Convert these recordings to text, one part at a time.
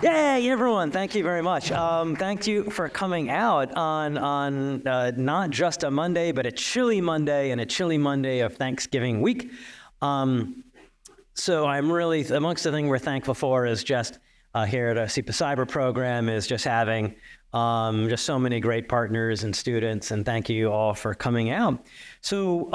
Yay, everyone. Thank you very much. Thank you for coming out on not just a Monday, but a chilly Monday and a chilly Monday of Thanksgiving week. So I'm really, amongst the things we're thankful for is just here at our SIPA Cyber Program is just having just so many great partners and students, and thank you all for coming out. So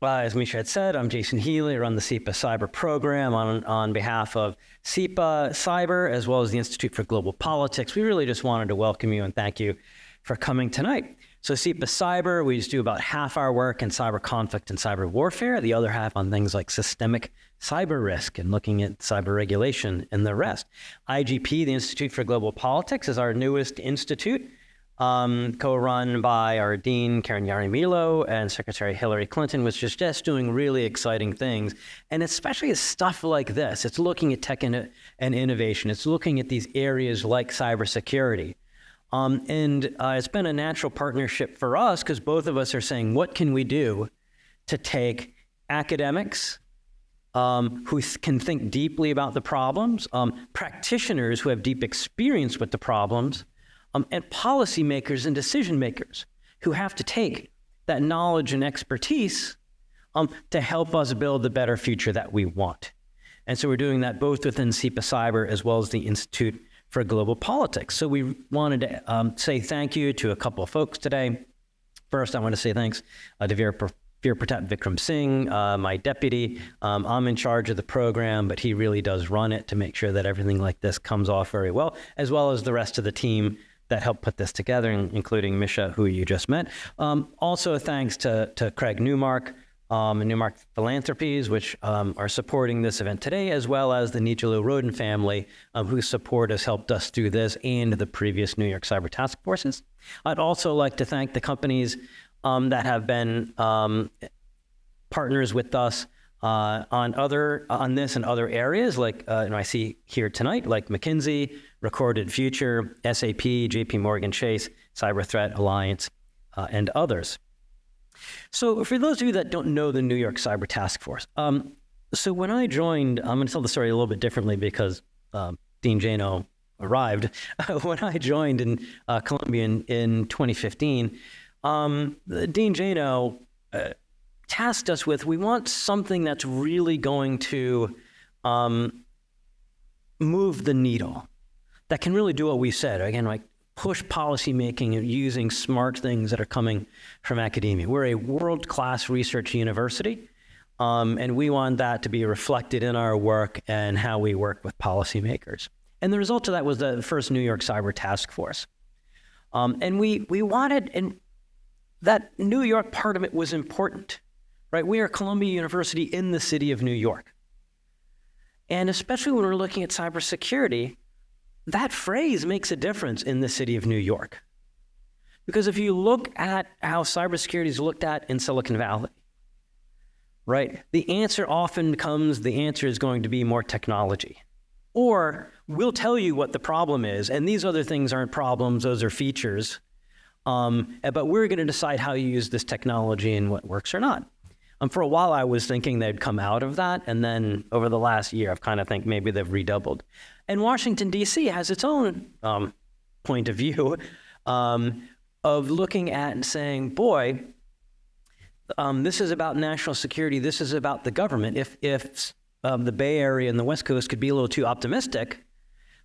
as Misha had said, I'm Jason Healey. I run the SIPA Cyber Program on behalf of SIPA Cyber, as well as the Institute for Global Politics. We really just wanted to welcome you and thank you for coming tonight. So SIPA Cyber, we just do about half our work in cyber conflict and cyber warfare, the other half on things like systemic cyber risk and looking at cyber regulation and the rest. IGP, the Institute for Global Politics, is our newest institute, co-run by our Dean, Karen Yarimilo, and Secretary Hillary Clinton, which is just doing really exciting things. And especially stuff like this. It's looking at tech and innovation. It's looking at these areas like cybersecurity. It's been a natural partnership for us because both of us are saying, what can we do to take academics who can think deeply about the problems, practitioners who have deep experience with the problems, and policymakers and decision makers who have to take that knowledge and expertise to help us build the better future that we want. And so we're doing that both within SIPA Cyber as well as the Institute for Global Politics. So we wanted to say thank you to a couple of folks today. First, I want to say thanks to Veer Pratap Vikram Singh, my deputy. I'm in charge of the program, but he really does run it to make sure that everything like this comes off very well, as well as the rest of the team that helped put this together, including Misha, who you just met. Also, thanks to Craig Newmark and Newmark Philanthropies, which are supporting this event today, as well as the Nijalu Roden family, whose support has helped us through this and the previous New York Cyber Task Forces. I'd also like to thank the companies that have been partners with us on this and other areas, like I see here tonight, like McKinsey, Recorded Future, SAP, JP Morgan Chase, Cyber Threat Alliance, and others. So for those of you that don't know the New York Cyber Task Force, so when I joined, I'm going to tell the story a little bit differently because Dean Jano arrived. When I joined in Columbia in 2015, Dean Jano tasked us with, we want something that's really going to move the needle, that can really do what we said. Again, like push policy making and using smart things that are coming from academia. We're a world-class research university, and we want that to be reflected in our work and how we work with policymakers. And the result of that was the first New York Cyber Task Force. And we wanted, and that New York part of it was important, right? We are Columbia University in the city of New York. And especially when we're looking at cybersecurity, that phrase makes a difference in the city of New York. Because if you look at how cybersecurity is looked at in Silicon Valley, right, the answer often becomes, the answer is going to be more technology. Or we'll tell you what the problem is, and these other things aren't problems, those are features. But we're going to decide how you use this technology and what works or not. For a while, I was thinking they'd come out of that. And then over the last year, I've kind of think maybe they've redoubled. And Washington, D.C. has its own point of view of looking at and saying, boy, this is about national security. This is about the government. If the Bay Area and the West Coast could be a little too optimistic,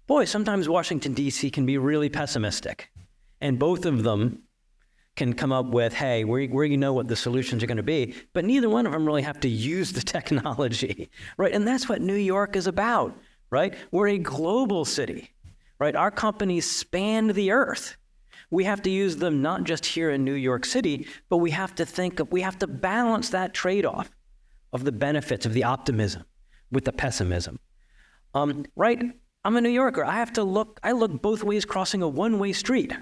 boy, sometimes Washington, D.C. can be really pessimistic. And both of them can come up with, hey, where you know what the solutions are going to be, but neither one of them really have to use the technology, right? And that's what New York is about, right? We're a global city, right? Our companies span the earth. We have to use them not just here in New York City, but we have to balance that trade-off of the benefits of the optimism with the pessimism, right? I'm a New Yorker. I look both ways crossing a one-way street,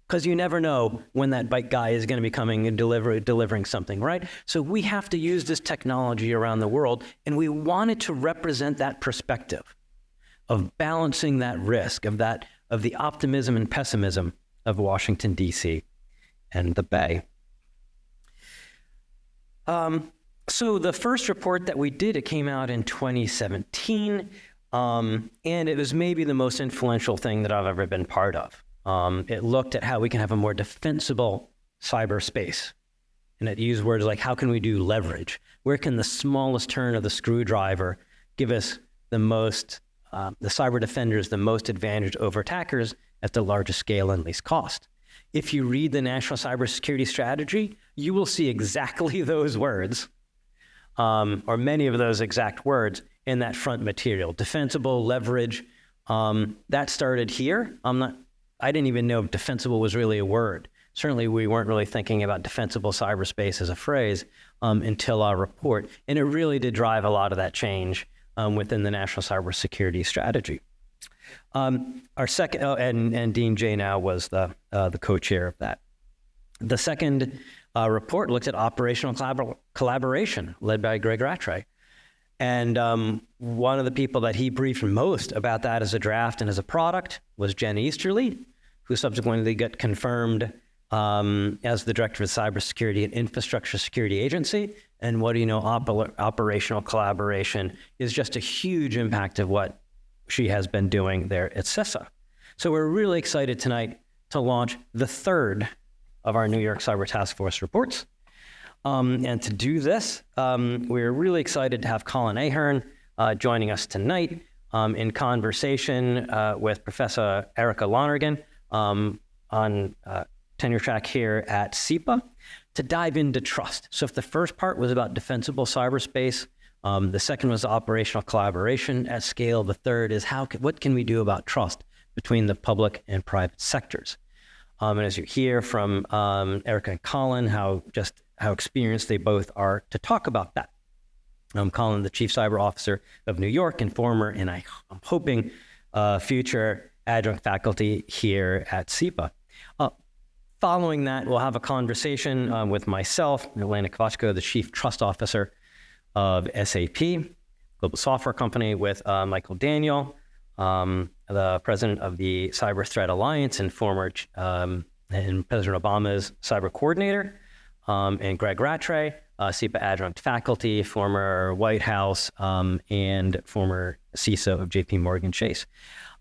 because you never know when that bike guy is going to be coming and delivering something, right? So we have to use this technology around the world, and we wanted to represent that perspective of balancing that risk, of the optimism and pessimism of Washington, D.C. and the Bay. So the first report that we did, it came out in 2017. And it was maybe the most influential thing that I've ever been part of. It looked at how we can have a more defensible cyberspace. And it used words like, how can we do leverage? Where can the smallest turn of the screwdriver give us the most, the cyber defenders, the most advantage over attackers at the largest scale and least cost? If you read the National Cybersecurity Strategy, you will see exactly those words, or many of those exact words in that front material. Defensible, leverage, that started here. I didn't even know if defensible was really a word. Certainly, we weren't really thinking about defensible cyberspace as a phrase until our report. And it really did drive a lot of that change within the National Cybersecurity Strategy. Our second, and Dean Jay now was the co-chair of that. The second report looked at operational collaboration led by Greg Rattray. And one of the people that he briefed most about that as a draft and as a product was Jen Easterly, who subsequently got confirmed as the director of the Cybersecurity and Infrastructure Security Agency. And what do you know, operational collaboration is just a huge impact of what she has been doing there at CISA. So we're really excited tonight to launch the third of our New York Cyber Task Force reports. And to do this, we're really excited to have Colin Ahern joining us tonight in conversation with Professor Erica Lonergan on tenure track here at SIPA to dive into trust. So if the first part was about defensible cyberspace, the second was operational collaboration at scale. The third is what can we do about trust between the public and private sectors? And as you hear from Erica and Colin, how experienced they both are to talk about that. Colin, the Chief Cyber Officer of New York and former, and I'm hoping future adjunct faculty here at SIPA. Following that, we'll have a conversation with myself, Elena Kvochko, the Chief Trust Officer of SAP, global software company, with Michael Daniel, the president of the Cyber Threat Alliance and former and President Obama's cyber coordinator, and Greg Rattray, SIPA adjunct faculty, former White House, and former CISO of JP Morgan Chase.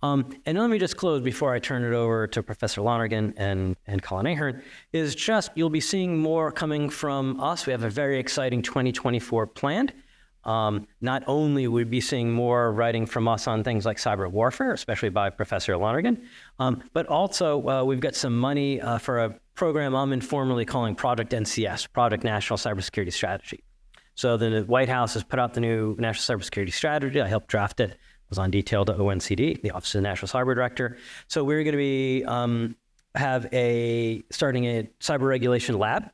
And let me just close before I turn it over to Professor Lonergan and Colin Ahern, is just you'll be seeing more coming from us. We have a very exciting 2024 planned. Not only will we be seeing more writing from us on things like cyber warfare, especially by Professor Lonergan, but also we've got some money for a program I'm informally calling Project NCS, Project National Cybersecurity Strategy. So the White House has put out the new National Cybersecurity Strategy. I helped draft it. It was on detail to ONCD, the Office of the National Cyber Director. So we're going to be starting a cyber regulation lab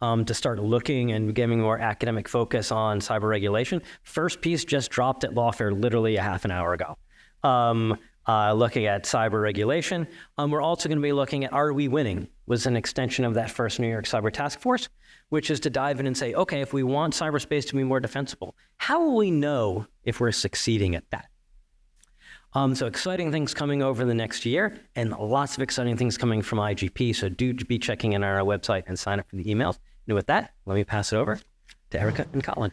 to start looking and giving more academic focus on cyber regulation. First piece just dropped at Lawfare literally a half an hour ago, looking at cyber regulation. We're also going to be looking at Are We Winning? Was an extension of that first New York Cyber Task Force, which is to dive in and say, okay, if we want cyberspace to be more defensible, how will we know if we're succeeding at that? So exciting things coming over the next year and lots of exciting things coming from IGP. So do be checking in on our website and sign up for the emails. And with that, let me pass it over to Erica and Colin.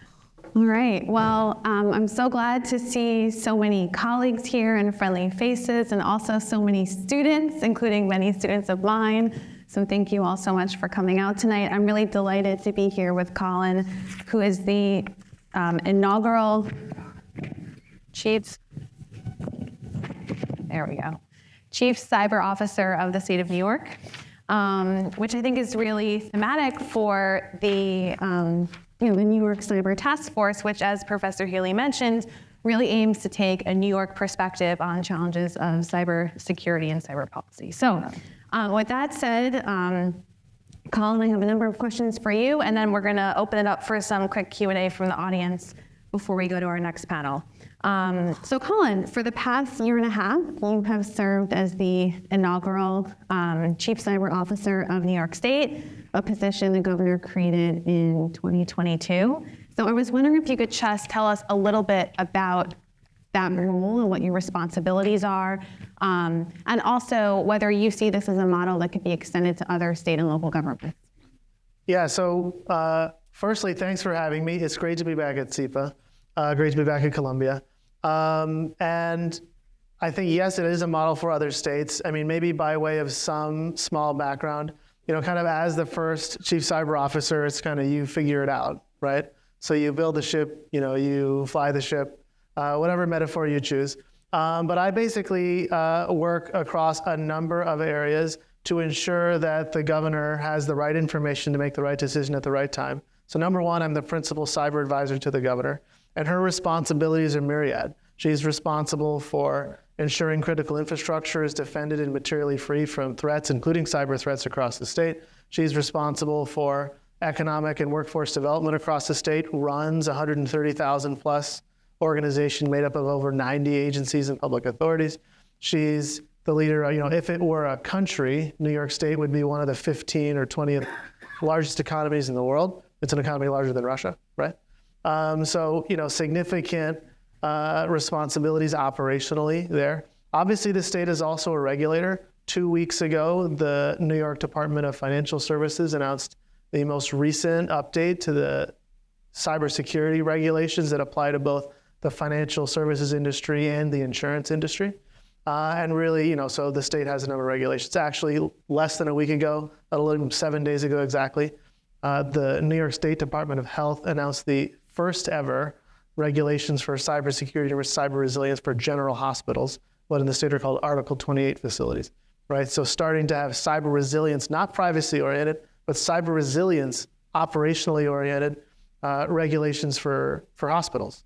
All right. Well, I'm so glad to see so many colleagues here and friendly faces and also so many students, including many students of mine. So thank you all so much for coming out tonight. I'm really delighted to be here with Colin, who is the inaugural Chief Cyber Officer of the state of New York, which I think is really thematic for the New York Cyber Task Force, which, as Professor Healey mentioned, really aims to take a New York perspective on challenges of cybersecurity and cyber policy. So with that said, Colin, I have a number of questions for you, and then we're going to open it up for some quick Q&A from the audience before we go to our next panel. So Colin, for the past year and a half, you have served as the inaugural Chief Cyber Officer of New York State, a position the governor created in 2022. So I was wondering if you could just tell us a little bit about that role and what your responsibilities are, and also whether you see this as a model that could be extended to other state and local governments. Yeah, so firstly, thanks for having me. It's great to be back at SIPA. Great to be back at Columbia. And I think, yes, it is a model for other states. I mean, maybe by way of some small background, kind of as the first chief cyber officer, it's kind of you figure it out, right? So you build the ship, you fly the ship, whatever metaphor you choose. But I basically work across a number of areas to ensure that the governor has the right information to make the right decision at the right time. So number one, I'm the principal cyber advisor to the governor, and her responsibilities are myriad. She's responsible for ensuring critical infrastructure is defended and materially free from threats, including cyber threats across the state. She's responsible for economic and workforce development across the state, runs 130,000 plus organization made up of over 90 agencies and public authorities. She's the leader, if it were a country, New York State would be one of the 15 or 20 largest economies in the world. It's an economy larger than Russia, right? So, significant responsibilities operationally there. Obviously, the state is also a regulator. 2 weeks ago, the New York Department of Financial Services announced the most recent update to the cybersecurity regulations that apply to both the financial services industry and the insurance industry. And really, so the state has a number of regulations. Actually, less than a week ago, 7 days ago exactly, the New York State Department of Health announced the first ever regulations for cybersecurity and cyber resilience for general hospitals, what in the state are called Article 28 facilities, right? So starting to have cyber resilience, not privacy oriented, but cyber resilience, operationally oriented regulations for hospitals.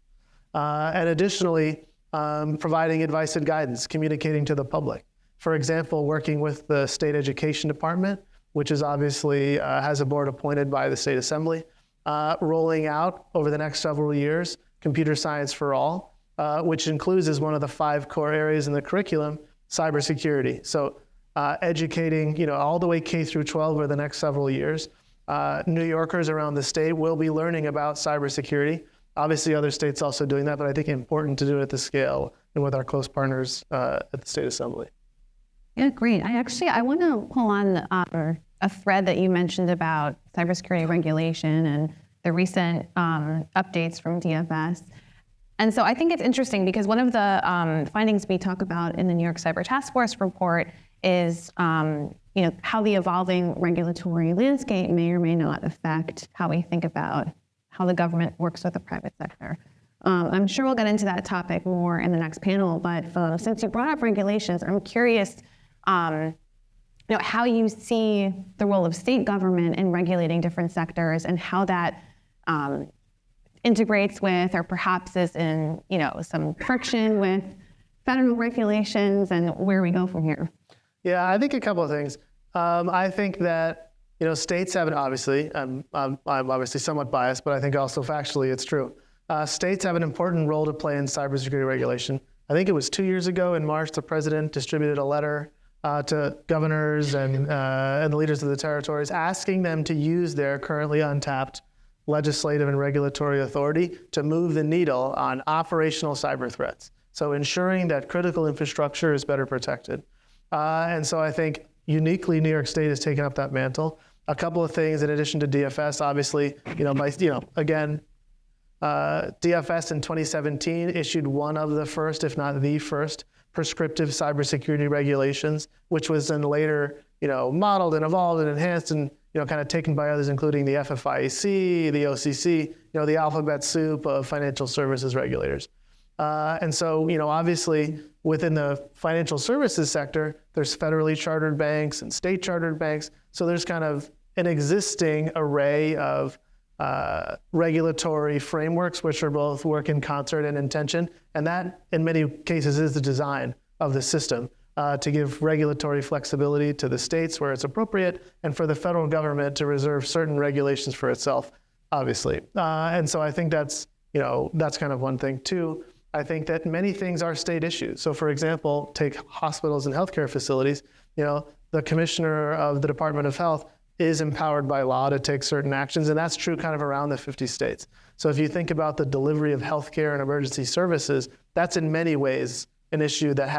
And additionally, providing advice and guidance, communicating to the public. For example, working with the state education department, which is obviously has a board appointed by the state assembly, rolling out over the next several years, computer science for all, which includes as one of the 5 core areas in the curriculum, cybersecurity. So educating, all the way K through 12 over the next several years. New Yorkers around the state will be learning about cybersecurity. Obviously, other states also doing that, but I think it's important to do it at the scale and with our close partners at the state assembly. Yeah, great. I want to pull on a thread that you mentioned about cybersecurity regulation and the recent updates from DFS. And so I think it's interesting because one of the findings we talk about in the New York Cyber Task Force report is how the evolving regulatory landscape may or may not affect how we think about how the government works with the private sector. I'm sure we'll get into that topic more in the next panel, but since you brought up regulations, I'm curious how you see the role of state government in regulating different sectors and how that integrates with or perhaps is in some friction with federal regulations and where we go from here. Yeah, I think a couple of things. I think that states have obviously, I'm obviously somewhat biased, but I think also factually it's true. States have an important role to play in cybersecurity regulation. I think it was 2 years ago in March, the president distributed a letter to governors and the leaders of the territories asking them to use their currently untapped legislative and regulatory authority to move the needle on operational cyber threats. So ensuring that critical infrastructure is better protected. And so I think uniquely New York State has taken up that mantle. A couple of things in addition to DFS, obviously, again, DFS in 2017 issued one of the first, if not the first, prescriptive cybersecurity regulations, which was then later, modeled and evolved and enhanced and, kind of taken by others, including the FFIEC, the OCC, the alphabet soup of financial services regulators. And so, obviously, within the financial services sector, there's federally chartered banks and state chartered banks. So there's kind of an existing array of regulatory frameworks, which are both work in concert and in tension. And that, in many cases, is the design of the system to give regulatory flexibility to the states where it's appropriate and for the federal government to reserve certain regulations for itself, obviously. And so I think that's kind of one thing. Two, I think that many things are state issues. So for example, take hospitals and healthcare facilities, the commissioner of the Department of Health is empowered by law to take certain actions, and that's true kind of around the 50 states. So if you think about the delivery of healthcare and emergency services, that's in many ways an issue that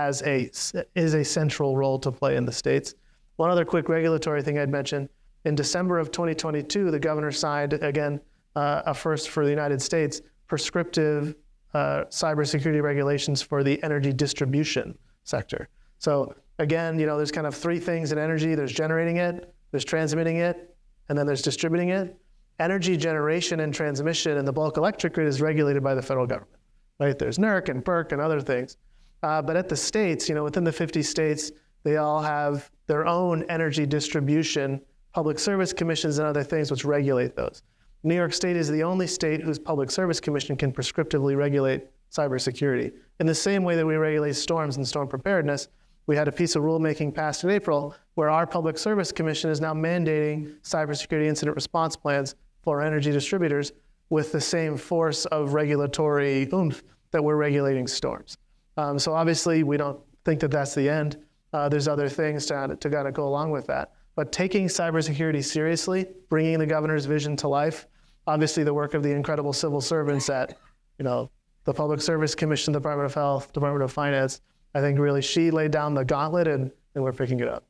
is a central role to play in the states. One other quick regulatory thing I'd mention, in December of 2022, the governor signed, again, a first for the United States, prescriptive cybersecurity regulations for the energy distribution sector. So again, there's kind of three things in energy. There's generating it, there's transmitting it, and then there's distributing it. Energy generation and transmission in the bulk electric grid is regulated by the federal government, right? There's NERC and PERC and other things. But at the states, within the 50 states, they all have their own energy distribution, public service commissions and other things which regulate those. New York State is the only state whose public service commission can prescriptively regulate cybersecurity. In the same way that we regulate storms and storm preparedness, we had a piece of rulemaking passed in April where our public service commission is now mandating cybersecurity incident response plans for energy distributors with the same force of regulatory oomph that we're regulating storms. So obviously we don't think that that's the end. There's other things to kind of go along with that. But taking cybersecurity seriously, bringing the governor's vision to life, obviously the work of the incredible civil servants at, the Public Service Commission, Department of Health, Department of Finance, I think really she laid down the gauntlet and we're picking it up.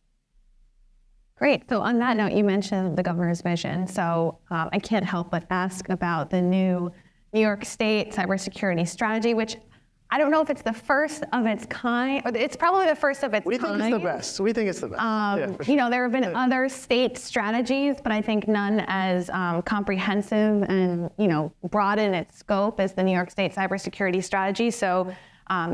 Great. So on that note, you mentioned the governor's vision. So I can't help but ask about the new New York State cybersecurity strategy, which I don't know if it's the first of its kind, or it's probably the first of its kind. We think it's the best. We think it's the best. Yeah, for sure. There have been other state strategies, but I think none as comprehensive and, broad in its scope as the New York State cybersecurity strategy. So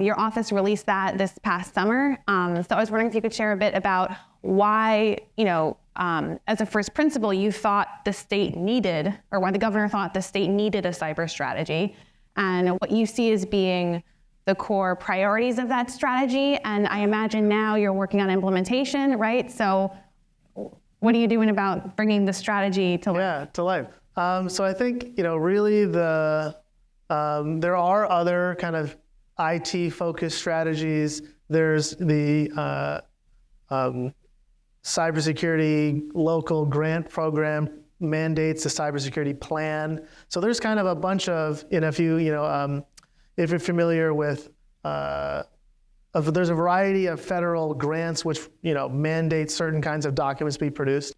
your office released that this past summer. So I was wondering if you could share a bit about why, as a first principle, you thought the state needed, or why the governor thought the state needed a cyber strategy, and what you see as being the core priorities of that strategy. And I imagine now you're working on implementation, right? So what are you doing about bringing the strategy to life? Yeah, to life. So I think, really there are other kind of IT-focused strategies. There's the cybersecurity local grant program mandates the cybersecurity plan. So there's kind of a bunch of, if you're familiar with, there's a variety of federal grants which, mandate certain kinds of documents be produced.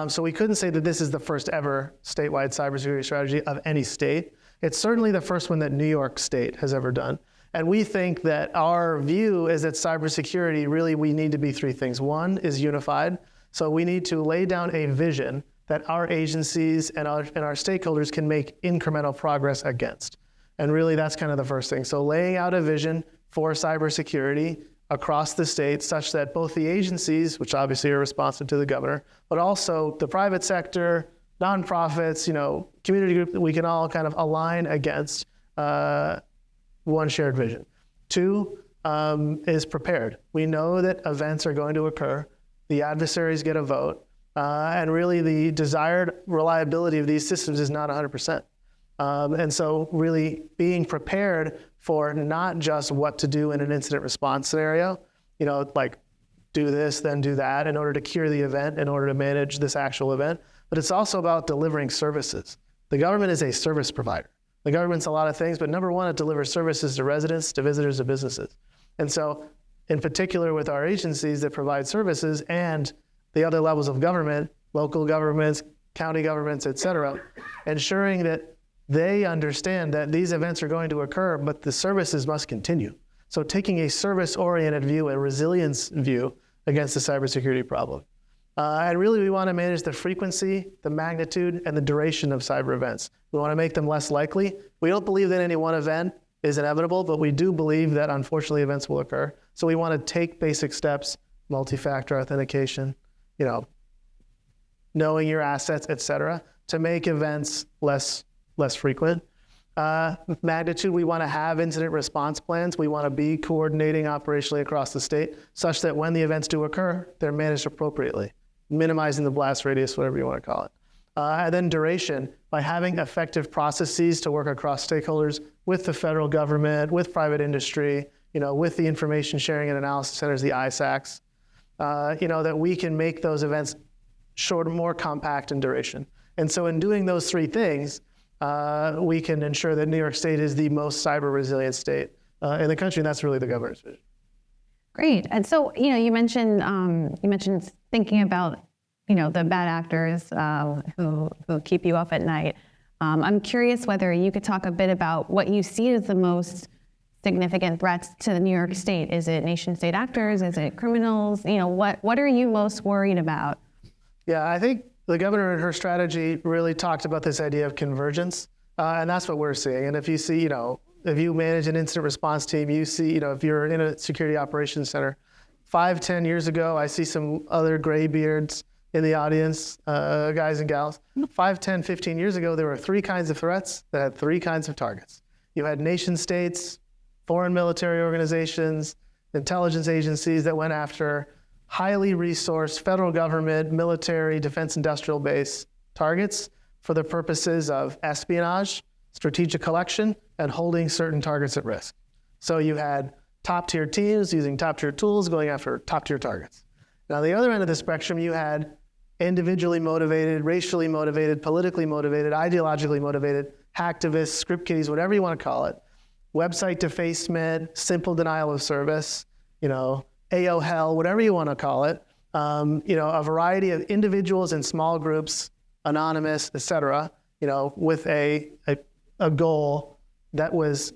So we couldn't say that this is the first ever statewide cybersecurity strategy of any state. It's certainly the first one that New York State has ever done. And we think that our view is that cybersecurity, really, we need to be three things. One is unified. So we need to lay down a vision that our agencies and our stakeholders can make incremental progress against. And really, that's kind of the first thing. So laying out a vision for cybersecurity across the state such that both the agencies, which obviously are responsive to the governor, but also the private sector, nonprofits, community group, that we can all kind of align against one shared vision. Two is prepared. We know that events are going to occur. The adversaries get a vote. And really, the desired reliability of these systems is not 100%. And so really being prepared for not just what to do in an incident response scenario, like do this, then do that in order to cure the event, in order to manage this actual event, but it's also about delivering services. The government is a service provider. The government's a lot of things, but number one, it delivers services to residents, to visitors, to businesses. And so in particular with our agencies that provide services and the other levels of government, local governments, county governments, et cetera, ensuring that they understand that these events are going to occur, but the services must continue. So taking a service-oriented view, a resilience view against the cybersecurity problem. And really, we want to manage the frequency, the magnitude, and the duration of cyber events. We want to make them less likely. We don't believe that any one event is inevitable, but we do believe that, unfortunately, events will occur. So we want to take basic steps, multi-factor authentication, knowing your assets, et cetera, to make events less frequent. Magnitude, we want to have incident response plans. We want to be coordinating operationally across the state such that when the events do occur, they're managed appropriately, minimizing the blast radius, whatever you want to call it. And then duration, by having effective processes to work across stakeholders with the federal government, with private industry, with the information sharing and analysis centers, the ISACs, that we can make those events shorter, more compact in duration. And so in doing those three things, we can ensure that New York State is the most cyber resilient state in the country, and that's really the governor's vision. Great. And so, you mentioned thinking about, the bad actors who keep you up at night. I'm curious whether you could talk a bit about what you see as the most significant threats to the New York State. Is it nation-state actors? Is it criminals? What are you most worried about? Yeah, I think the governor in her strategy really talked about this idea of convergence, and that's what we're seeing. And if you see, if you manage an incident response team, you see, if you're in a security operations center, 5-10 years ago, I see some other gray beards in the audience, guys and gals. 5, 10, 15 years ago, there were 3 kinds of threats that had 3 kinds of targets. You had nation states, foreign military organizations, intelligence agencies that went after highly resourced federal government, military, defense industrial base targets for the purposes of espionage, strategic collection, and holding certain targets at risk. So you had top-tier teams using top-tier tools going after top-tier targets. Now, the other end of the spectrum, you had individually motivated, racially motivated, politically motivated, ideologically motivated, hacktivists, script kiddies, whatever you want to call it, website defacement, simple denial of service, AO hell, whatever you want to call it, a variety of individuals and small groups, anonymous, et cetera, with a goal that was,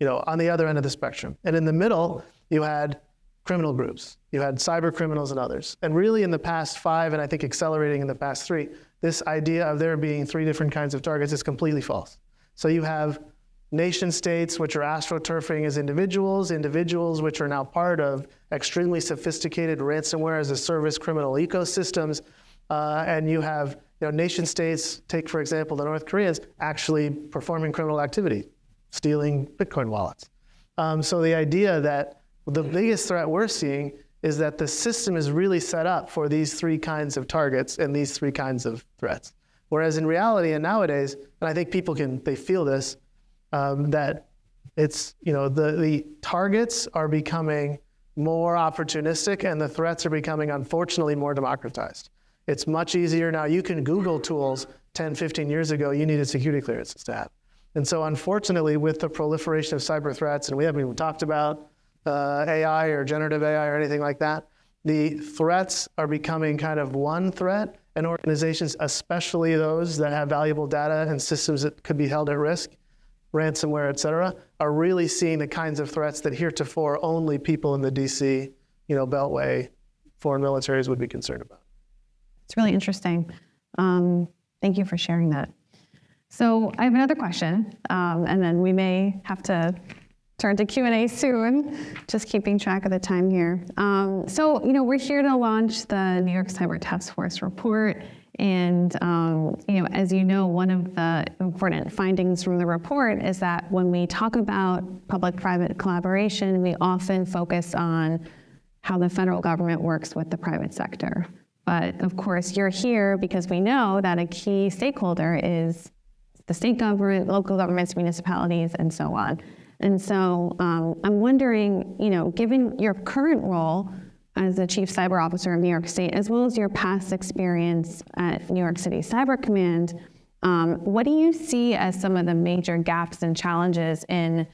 on the other end of the spectrum. And in the middle, you had criminal groups. You had cyber criminals and others. And really in the past 5, and I think accelerating in the past 3, this idea of there being 3 different kinds of targets is completely false. So you have nation states, which are astroturfing as individuals which are now part of extremely sophisticated ransomware as a service criminal ecosystems. And you have nation states, take for example the North Koreans, actually performing criminal activity, stealing Bitcoin wallets. So the idea that the biggest threat we're seeing is that the system is really set up for these 3 kinds of targets and these 3 kinds of threats. Whereas in reality and nowadays, and I think people they feel this, that it's, the targets are becoming more opportunistic and the threats are becoming, unfortunately, more democratized. It's much easier now. You can Google tools 10, 15 years ago, you needed security clearances to have. And so unfortunately, with the proliferation of cyber threats, and we haven't even talked about AI or generative AI or anything like that, the threats are becoming kind of one threat, and organizations, especially those that have valuable data and systems that could be held at risk, ransomware, et cetera, are really seeing the kinds of threats that heretofore only people in the DC, Beltway, foreign militaries would be concerned about. It's really interesting. Thank you for sharing that. So I have another question, and then we may have to turn to Q&A soon, just keeping track of the time here. So, we're here to launch the New York Cyber Task Force report. And, as you know, one of the important findings from the report is that when we talk about public-private collaboration, we often focus on how the federal government works with the private sector. But of course, you're here because we know that a key stakeholder is the state government, local governments, municipalities, and so on. And so I'm wondering, given your current role as the Chief Cyber Officer of New York State, as well as your past experience at New York City Cyber Command, what do you see as some of the major gaps and challenges in,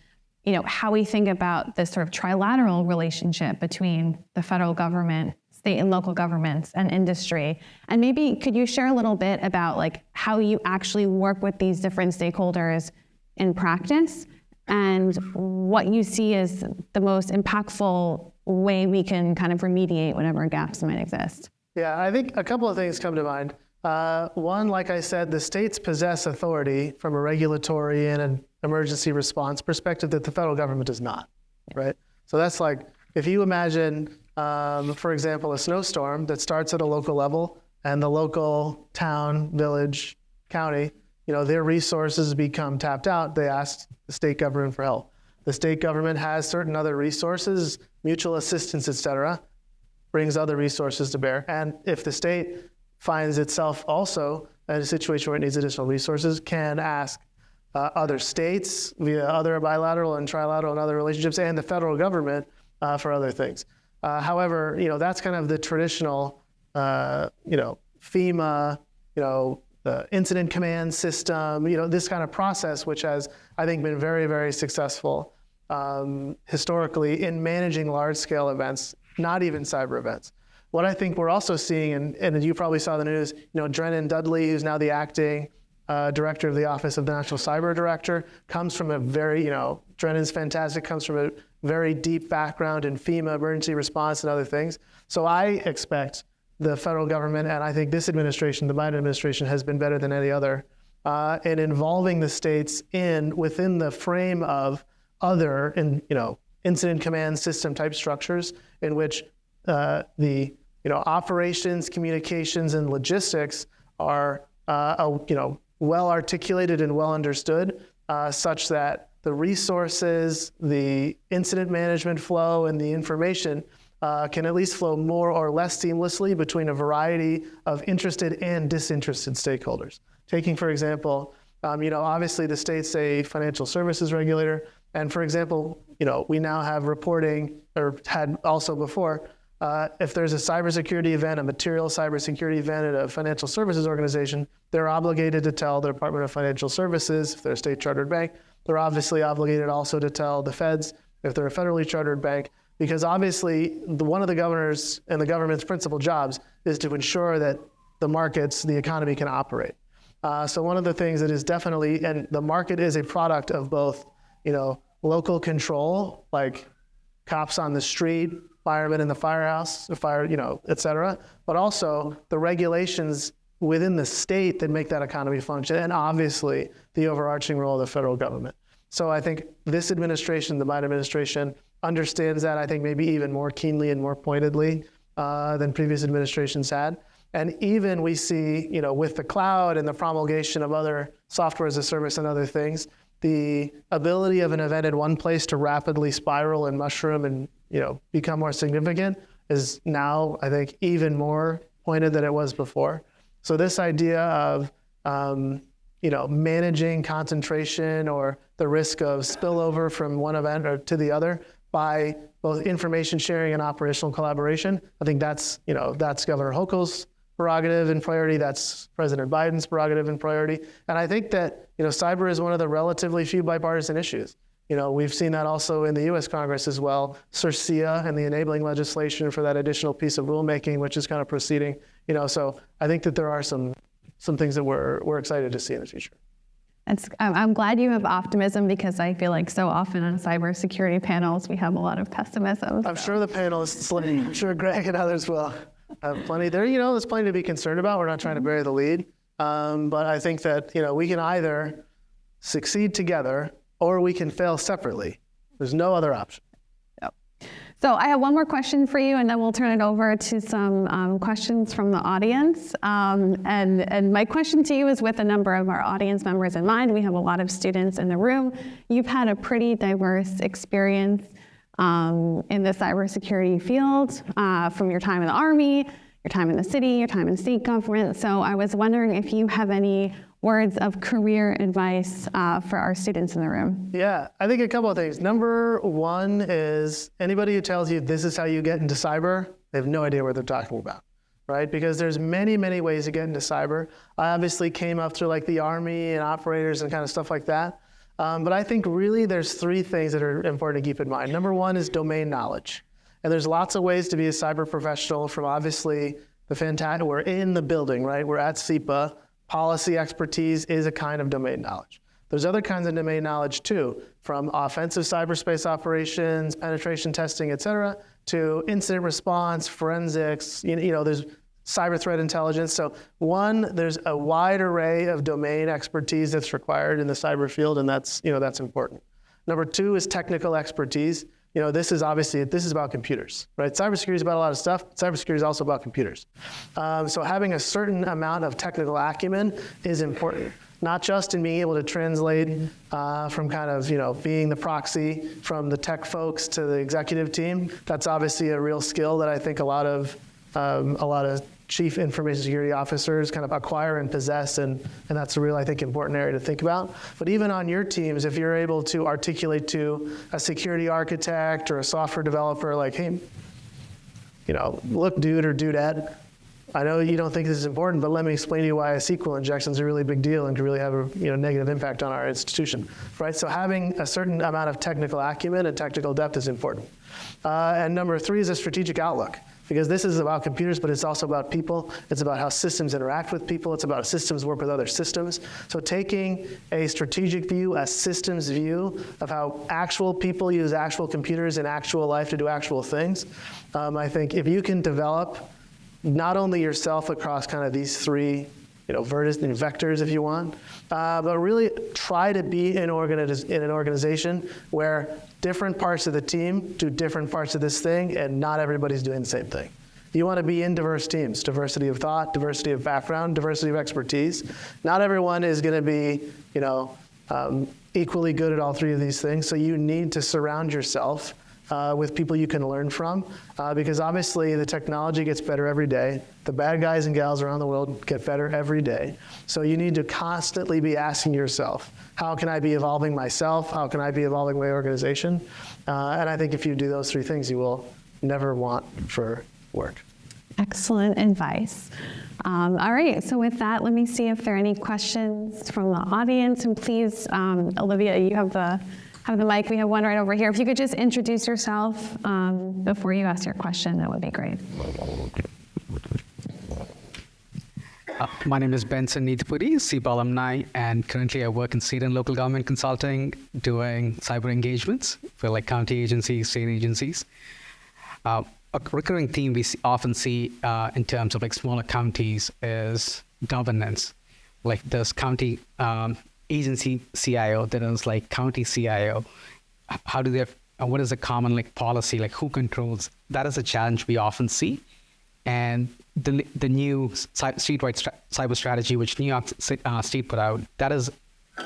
how we think about this sort of trilateral relationship between the federal government, state and local governments, and industry? And maybe could you share a little bit about how you actually work with these different stakeholders in practice, and what you see as the most impactful way we can kind of remediate whatever gaps might exist? Yeah, I think a couple of things come to mind. One, like I said, the states possess authority from a regulatory and an emergency response perspective that the federal government does not, right? So that's if you imagine, for example, a snowstorm that starts at a local level and the local town, village, county, their resources become tapped out, they ask the state government for help. The state government has certain other resources, mutual assistance, et cetera, brings other resources to bear. And if the state finds itself also in a situation where it needs additional resources, can ask other states via other bilateral and trilateral and other relationships, and the federal government for other things. However, that's kind of the traditional, FEMA, the incident command system, this kind of process, which has, I think, been very, very successful historically in managing large-scale events, not even cyber events. What I think we're also seeing, and you probably saw the news, Drennan Dudley, who's now the acting director of the Office of the National Cyber Director, comes from a very, Drennan's fantastic, comes from a very deep background in FEMA, emergency response, and other things. So I expect the federal government, and I think this administration, the Biden administration, has been better than any other in involving the states within the frame of other, incident command system type structures in which the operations, communications, and logistics are well articulated and well understood, such that the resources, the incident management flow, and the information can at least flow more or less seamlessly between a variety of interested and disinterested stakeholders. Taking, for example, obviously the state's a financial services regulator, and for example, we now have reporting, or had also before, if there's a cybersecurity event, a material cybersecurity event at a financial services organization, they're obligated to tell the Department of Financial Services. If they're a state chartered bank, they're obviously obligated also to tell the feds if they're a federally chartered bank, because obviously one of the governors and the government's principal jobs is to ensure that the markets, the economy can operate. So one of the things that is definitely, and the market is a product of both, local control, like cops on the street, firemen in the firehouse, et cetera, but also the regulations within the state that make that economy function, and obviously the overarching role of the federal government. So I think this administration, the Biden administration, understands that, I think maybe even more keenly and more pointedly than previous administrations had. And even we see, with the cloud and the promulgation of other software as a service and other things, the ability of an event in one place to rapidly spiral and mushroom and become more significant is now, I think, even more pointed than it was before. So this idea of managing concentration or the risk of spillover from one event or to the other by both information sharing and operational collaboration, I think that's Governor Hochul's prerogative and priority. That's President Biden's prerogative and priority. And I think that cyber is one of the relatively few bipartisan issues. We've seen that also in the U.S. Congress as well, CERCIA and the enabling legislation for that additional piece of rulemaking, which is kind of proceeding. So I think that there are some things that we're excited to see in the future. I'm glad you have optimism, because I feel like so often on cybersecurity panels we have a lot of pessimism. I'm sure the panelists, I'm sure Greg and others will have plenty. There's plenty to be concerned about. We're not trying to bury the lead, but I think that we can either succeed together or we can fail separately. There's no other option. Yep. So I have one more question for you, and then we'll turn it over to some questions from the audience. And my question to you is with a number of our audience members in mind. We have a lot of students in the room. You've had a pretty diverse experience in the cybersecurity field from your time in the Army, your time in the city, your time in state government. So I was wondering if you have any words of career advice for our students in the room. Yeah, I think a couple of things. Number one is anybody who tells you this is how you get into cyber, they have no idea what they're talking about, right? Because there's many, many ways to get into cyber. I obviously came up through like the Army and operators and kind of stuff like that. But I think really there's three things that are important to keep in mind. Number one is domain knowledge. And there's lots of ways to be a cyber professional, from obviously we're in the building, right? We're at SIPA. Policy expertise is a kind of domain knowledge. There's other kinds of domain knowledge too, from offensive cyberspace operations, penetration testing, et cetera, to incident response, forensics, there's cyber threat intelligence. So one, there's a wide array of domain expertise that's required in the cyber field, and that's important. Number two is technical expertise. This is about computers, right? Cybersecurity is about a lot of stuff. Cybersecurity is also about computers. So having a certain amount of technical acumen is important, not just in being able to translate from kind of, being the proxy from the tech folks to the executive team. That's obviously a real skill that I think a lot of chief information security officers kind of acquire and possess, and that's a real, I think, important area to think about. But even on your teams, if you're able to articulate to a security architect or a software developer, like, hey, look, dude or dudette, I know you don't think this is important, but let me explain to you why a SQL injection is a really big deal and can really have a negative impact on our institution, right? So having a certain amount of technical acumen and technical depth is important. And number three is a strategic outlook. because this is about computers, but it's also about people. It's about how systems interact with people. It's about how systems work with other systems. So taking a strategic view, a systems view of how actual people use actual computers in actual life to do actual things, I think if you can develop not only yourself across kind of these three vectors, if you want, but really try to be in an organization where different parts of the team do different parts of this thing, and not everybody's doing the same thing. You want to be in diverse teams, diversity of thought, diversity of background, diversity of expertise. Not everyone is going to be, equally good at all three of these things, so you need to surround yourself with people you can learn from, because obviously the technology gets better every day. The bad guys and gals around the world get better every day. So you need to constantly be asking yourself, how can I be evolving myself? How can I be evolving my organization? And I think if you do those three things, you will never want for work. Excellent advice. All right, so with that, let me see if there are any questions from the audience. And please, Olivia, you have the mic. We have one right over here. If you could just introduce yourself before you ask your question, that would be great. My name is Benson Neethapudi, SIPA alumni, and currently I work in state and local government consulting, doing cyber engagements for like county agencies, state agencies. A recurring theme we often see in terms of like smaller counties is governance. Like there's county agency CIO, there is like county CIO. How do they? What is the common like policy? Like who controls? That is a challenge we often see. And the new statewide cyber strategy, which New York State put out, that is a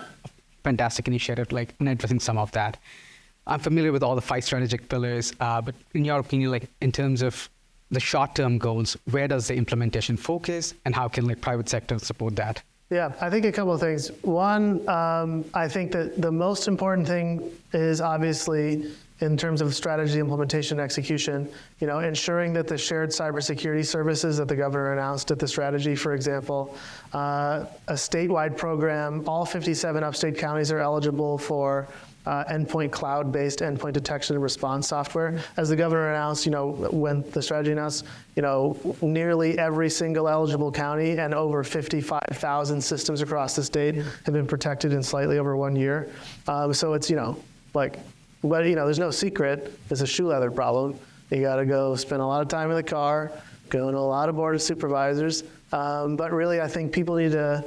fantastic initiative, like in addressing some of that. I'm familiar with all the 5 strategic pillars, but in your opinion, like in terms of the short-term goals, where does the implementation focus, and how can like private sector support that? Yeah, I think a couple of things. One, I think that the most important thing is obviously in terms of strategy, implementation, execution, ensuring that the shared cybersecurity services that the governor announced at the strategy, for example, a statewide program, all 57 upstate counties are eligible for endpoint cloud-based endpoint detection and response software. As the governor announced, when the strategy announced, nearly every single eligible county and over 55,000 systems across the state have been protected in slightly over 1 year. So it's, there's no secret. It's a shoe leather problem. You got to go spend a lot of time in the car, go to a lot of board of supervisors. But really, I think people need to,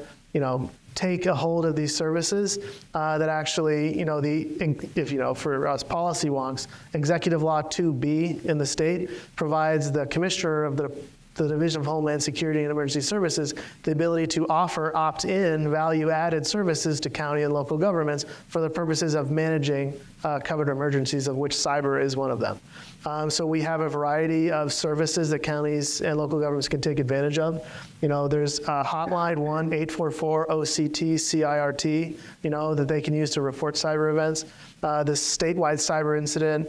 take a hold of these services that actually, for us policy wonks, Executive Law 2B in the state provides the commissioner of the Division of Homeland Security and Emergency Services the ability to offer opt-in value-added services to county and local governments for the purposes of managing covered emergencies, of which cyber is one of them. So we have a variety of services that counties and local governments can take advantage of. There's hotline 1-844-OCT-CIRT, that they can use to report cyber events. The statewide cyber incident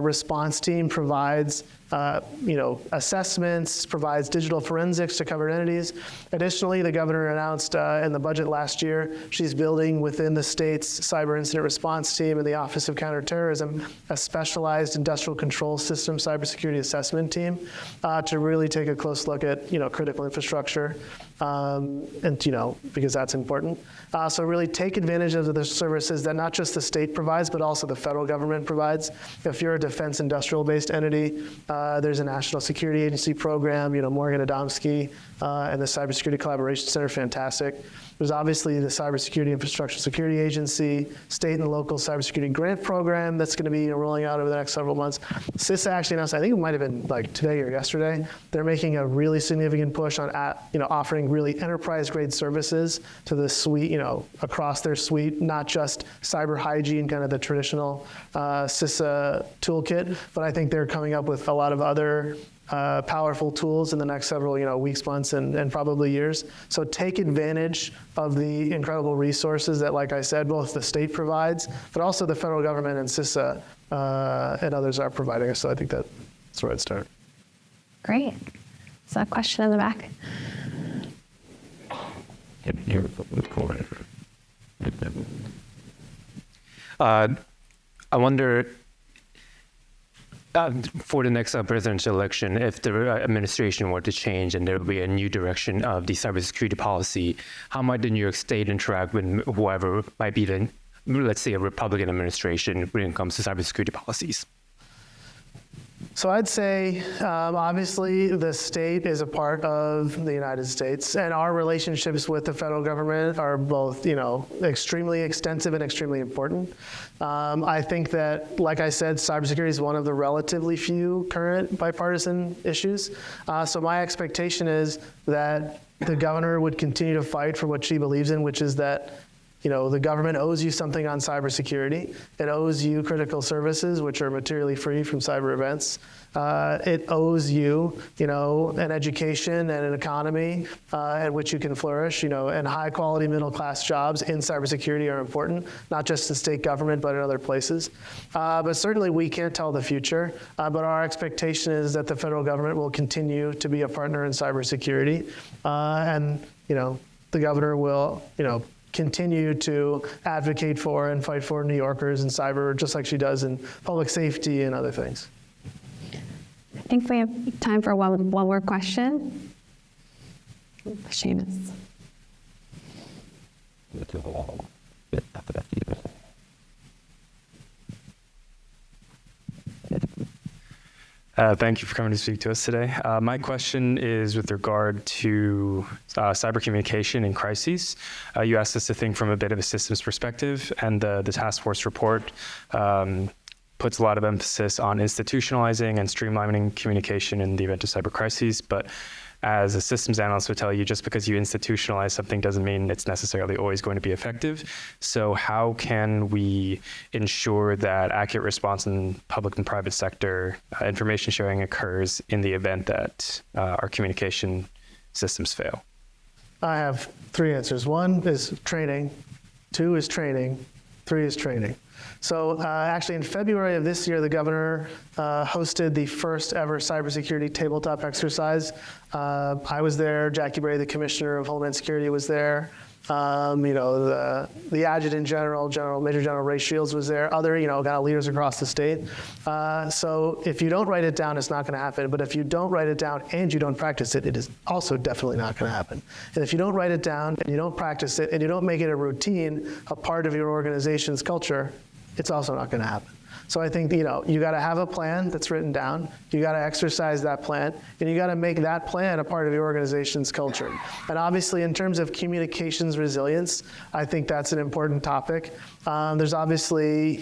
response team provides assessments, provides digital forensics to covered entities. Additionally, the governor announced in the budget last year, she's building within the state's cyber incident response team and the Office of Counterterrorism a specialized industrial control system cybersecurity assessment team to really take a close look at critical infrastructure, because that's important. So really take advantage of the services that not just the state provides, but also the federal government provides. If you're a defense industrial-based entity, there's a National Security Agency program, Morgan Adamski and the Cybersecurity Collaboration Center, fantastic. There's obviously the Cybersecurity Infrastructure Security Agency, state and local cybersecurity grant program that's going to be rolling out over the next several months. CISA actually announced, I think it might have been like today or yesterday, they're making a really significant push on offering really enterprise-grade services to the suite, across their suite, not just cyber hygiene, kind of the traditional CISA toolkit, but I think they're coming up with a lot of other powerful tools in the next several weeks, months, and probably years. So take advantage of the incredible resources that, like I said, both the state provides, but also the federal government and CISA and others are providing us. So I think that's where I'd start. Great. So a question in the back. I wonder, For the next presidential election, if the administration were to change and there would be a new direction of the cybersecurity policy, how might the New York State interact with whoever might be the, let's say, a Republican administration when it comes to cybersecurity policies? So I'd say, obviously, the state is a part of the United States, and our relationships with the federal government are both, extremely extensive and extremely important. I think that, like I said, cybersecurity is one of the relatively few current bipartisan issues. So my expectation is that the governor would continue to fight for what she believes in, which is that the government owes you something on cybersecurity. It owes you critical services, which are materially free from cyber events. It owes you, an education and an economy in which you can flourish, and high-quality middle-class jobs in cybersecurity are important, not just in state government, but in other places. But certainly we can't tell the future, but our expectation is that the federal government will continue to be a partner in cybersecurity, and, the governor will, continue to advocate for and fight for New Yorkers in cyber, just like she does in public safety and other things. I think we have time for one more question. Seamus. Thank you for coming to speak to us today. My question is with regard to cyber communication in crises. You asked us to think from a bit of a systems perspective, and the task force report puts a lot of emphasis on institutionalizing and streamlining communication in the event of cyber crises. But as a systems analyst would tell you, just because you institutionalize something doesn't mean it's necessarily always going to be effective. So how can we ensure that accurate response in public and private sector information sharing occurs in the event that our communication systems fail? I have 3 answers. 1 is training, 2 is training, 3 is training. So actually in February of this year, the governor hosted the first ever cybersecurity tabletop exercise. I was there, Jackie Bray, the commissioner of Homeland Security, was there. The adjutant general, Major General Ray Shields was there, other, kind of leaders across the state. So if you don't write it down, it's not going to happen. But if you don't write it down and you don't practice it, it is also definitely not going to happen. And if you don't write it down and you don't practice it and you don't make it a routine, a part of your organization's culture, it's also not going to happen. So I think, you got to have a plan that's written down. You got to exercise that plan, and you got to make that plan a part of your organization's culture. And obviously, in terms of communications resilience, I think that's an important topic. There's obviously,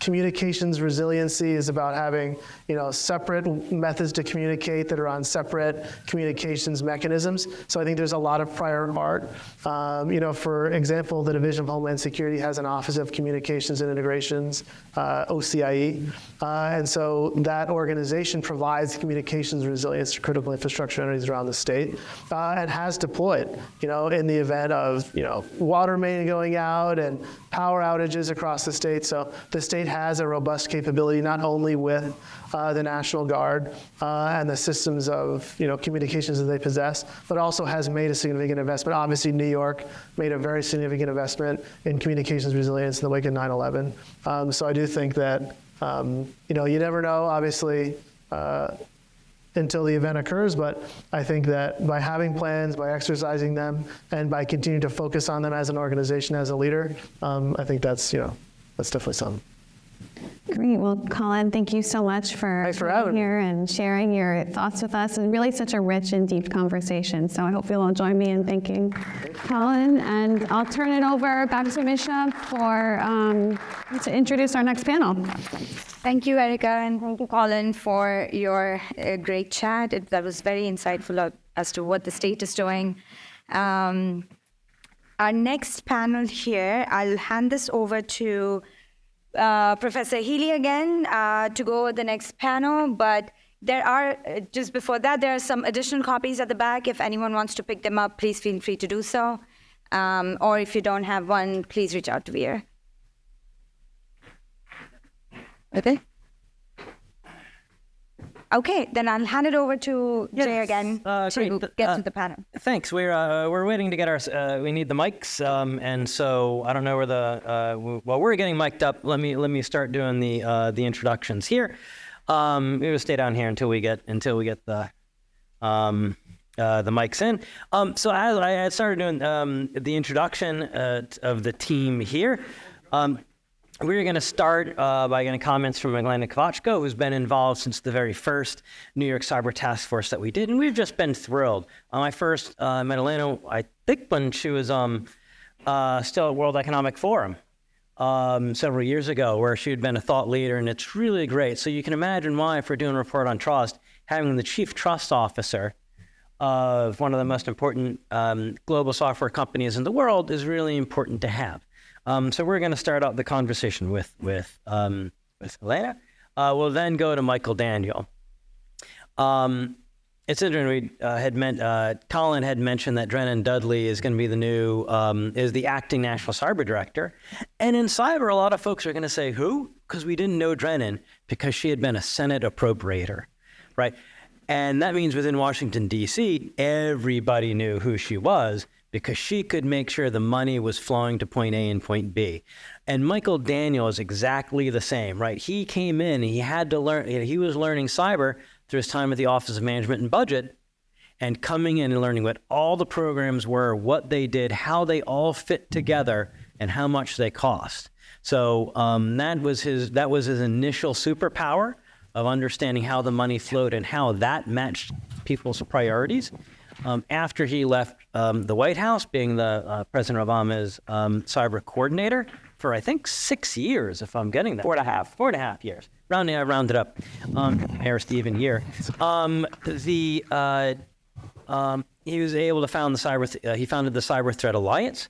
communications resiliency is about having, separate methods to communicate that are on separate communications mechanisms. So I think there's a lot of prior art. For example, the Division of Homeland Security has an Office of Communications and Integrations, OCIE. And so that organization provides communications resilience to critical infrastructure entities around the state and has deployed, in the event of, water main going out and power outages across the state. So the state has a robust capability, not only with the National Guard and the systems of communications that they possess, but also has made a significant investment. Obviously, New York made a very significant investment in communications resilience in the wake of 9/11. So I do think that you never know, obviously, until the event occurs, but I think that by having plans, by exercising them, and by continuing to focus on them as an organization, as a leader, I think that's definitely something. Great. Well, Colin, thank you so much for having me here and sharing your thoughts with us. And really such a rich and deep conversation. So I hope you'll all join me in thanking Colin. And I'll turn it over back to Misha to introduce our next panel. Thank you, Erica, and thank you, Colin, for your great chat. That was very insightful as to what the state is doing. Our next panel here, I'll hand this over to Professor Healey again to go with the next panel, but there are, just before that, there are some additional copies at the back. If anyone wants to pick them up, please feel free to do so. Or if you don't have one, please reach out to Veer. Okay. Okay, then I'll hand it over to Jay again to great. get to the panel. Thanks. We're waiting to get our. We need the mics, and so I don't know where the. While we're getting mic'd up, let me start doing the introductions here. We'll stay down here until we get the mics in. So as I had started doing the introduction of the team here. We're going to start by getting comments from Elena Kvochko, who's been involved since the very first New York Cyber Task Force that we did, and we've just been thrilled. I first met Elena, I think, when she was still at World Economic Forum several years ago, where she had been a thought leader, and it's really great. So you can imagine why, if we're doing a report on trust, having the chief trust officer of one of the most important global software companies in the world is really important to have. So we're going to start out the conversation with Elena. We'll then go to Michael Daniel. It's interesting. Colin had mentioned that Drennan Dudley is going to be the new is the acting national cyber director, and in cyber, a lot of folks are going to say who, because we didn't know Drennan because she had been a Senate appropriator, right? And that means within Washington D.C., everybody knew who she was, because she could make sure the money was flowing to point A and point B. And Michael Daniel is exactly the same, right? He came in, he had to learn, he was learning cyber through his time at the Office of Management and Budget, and coming in and learning what all the programs were, what they did, how they all fit together, and how much they cost. So that was his initial superpower of understanding how the money flowed and how that matched people's priorities. After he left the White House, being the President Obama's cyber coordinator for, I think, 6 years, if I'm getting that. 4.5 years. Rounded up. Harris even year. He was able to found he founded the Cyber Threat Alliance,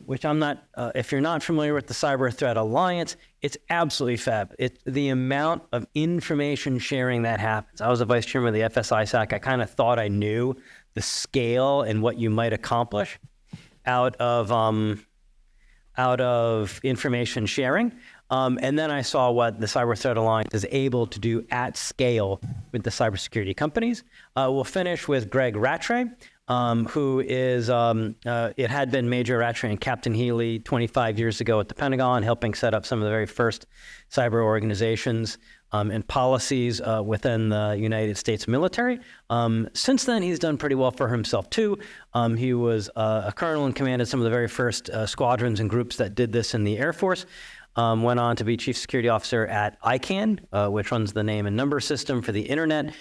which I'm not, if you're not familiar with the Cyber Threat Alliance, it's absolutely fab. The amount of information sharing that happens. I was the vice chairman of the FSISAC. I kind of thought I knew the scale and what you might accomplish out of information sharing. And then I saw what the Cyber Threat Alliance is able to do at scale with the cybersecurity companies. We'll finish with Greg Rattray, who is, it had been Major Rattray and Captain Healey 25 years ago at the Pentagon, helping set up some of the very first cyber organizations and policies within the United States military. Since then, he's done pretty well for himself, too. He was a colonel and commanded some of the very first squadrons and groups that did this in the Air Force. Went on to be chief security officer at ICANN, which runs the name and number system for the internet,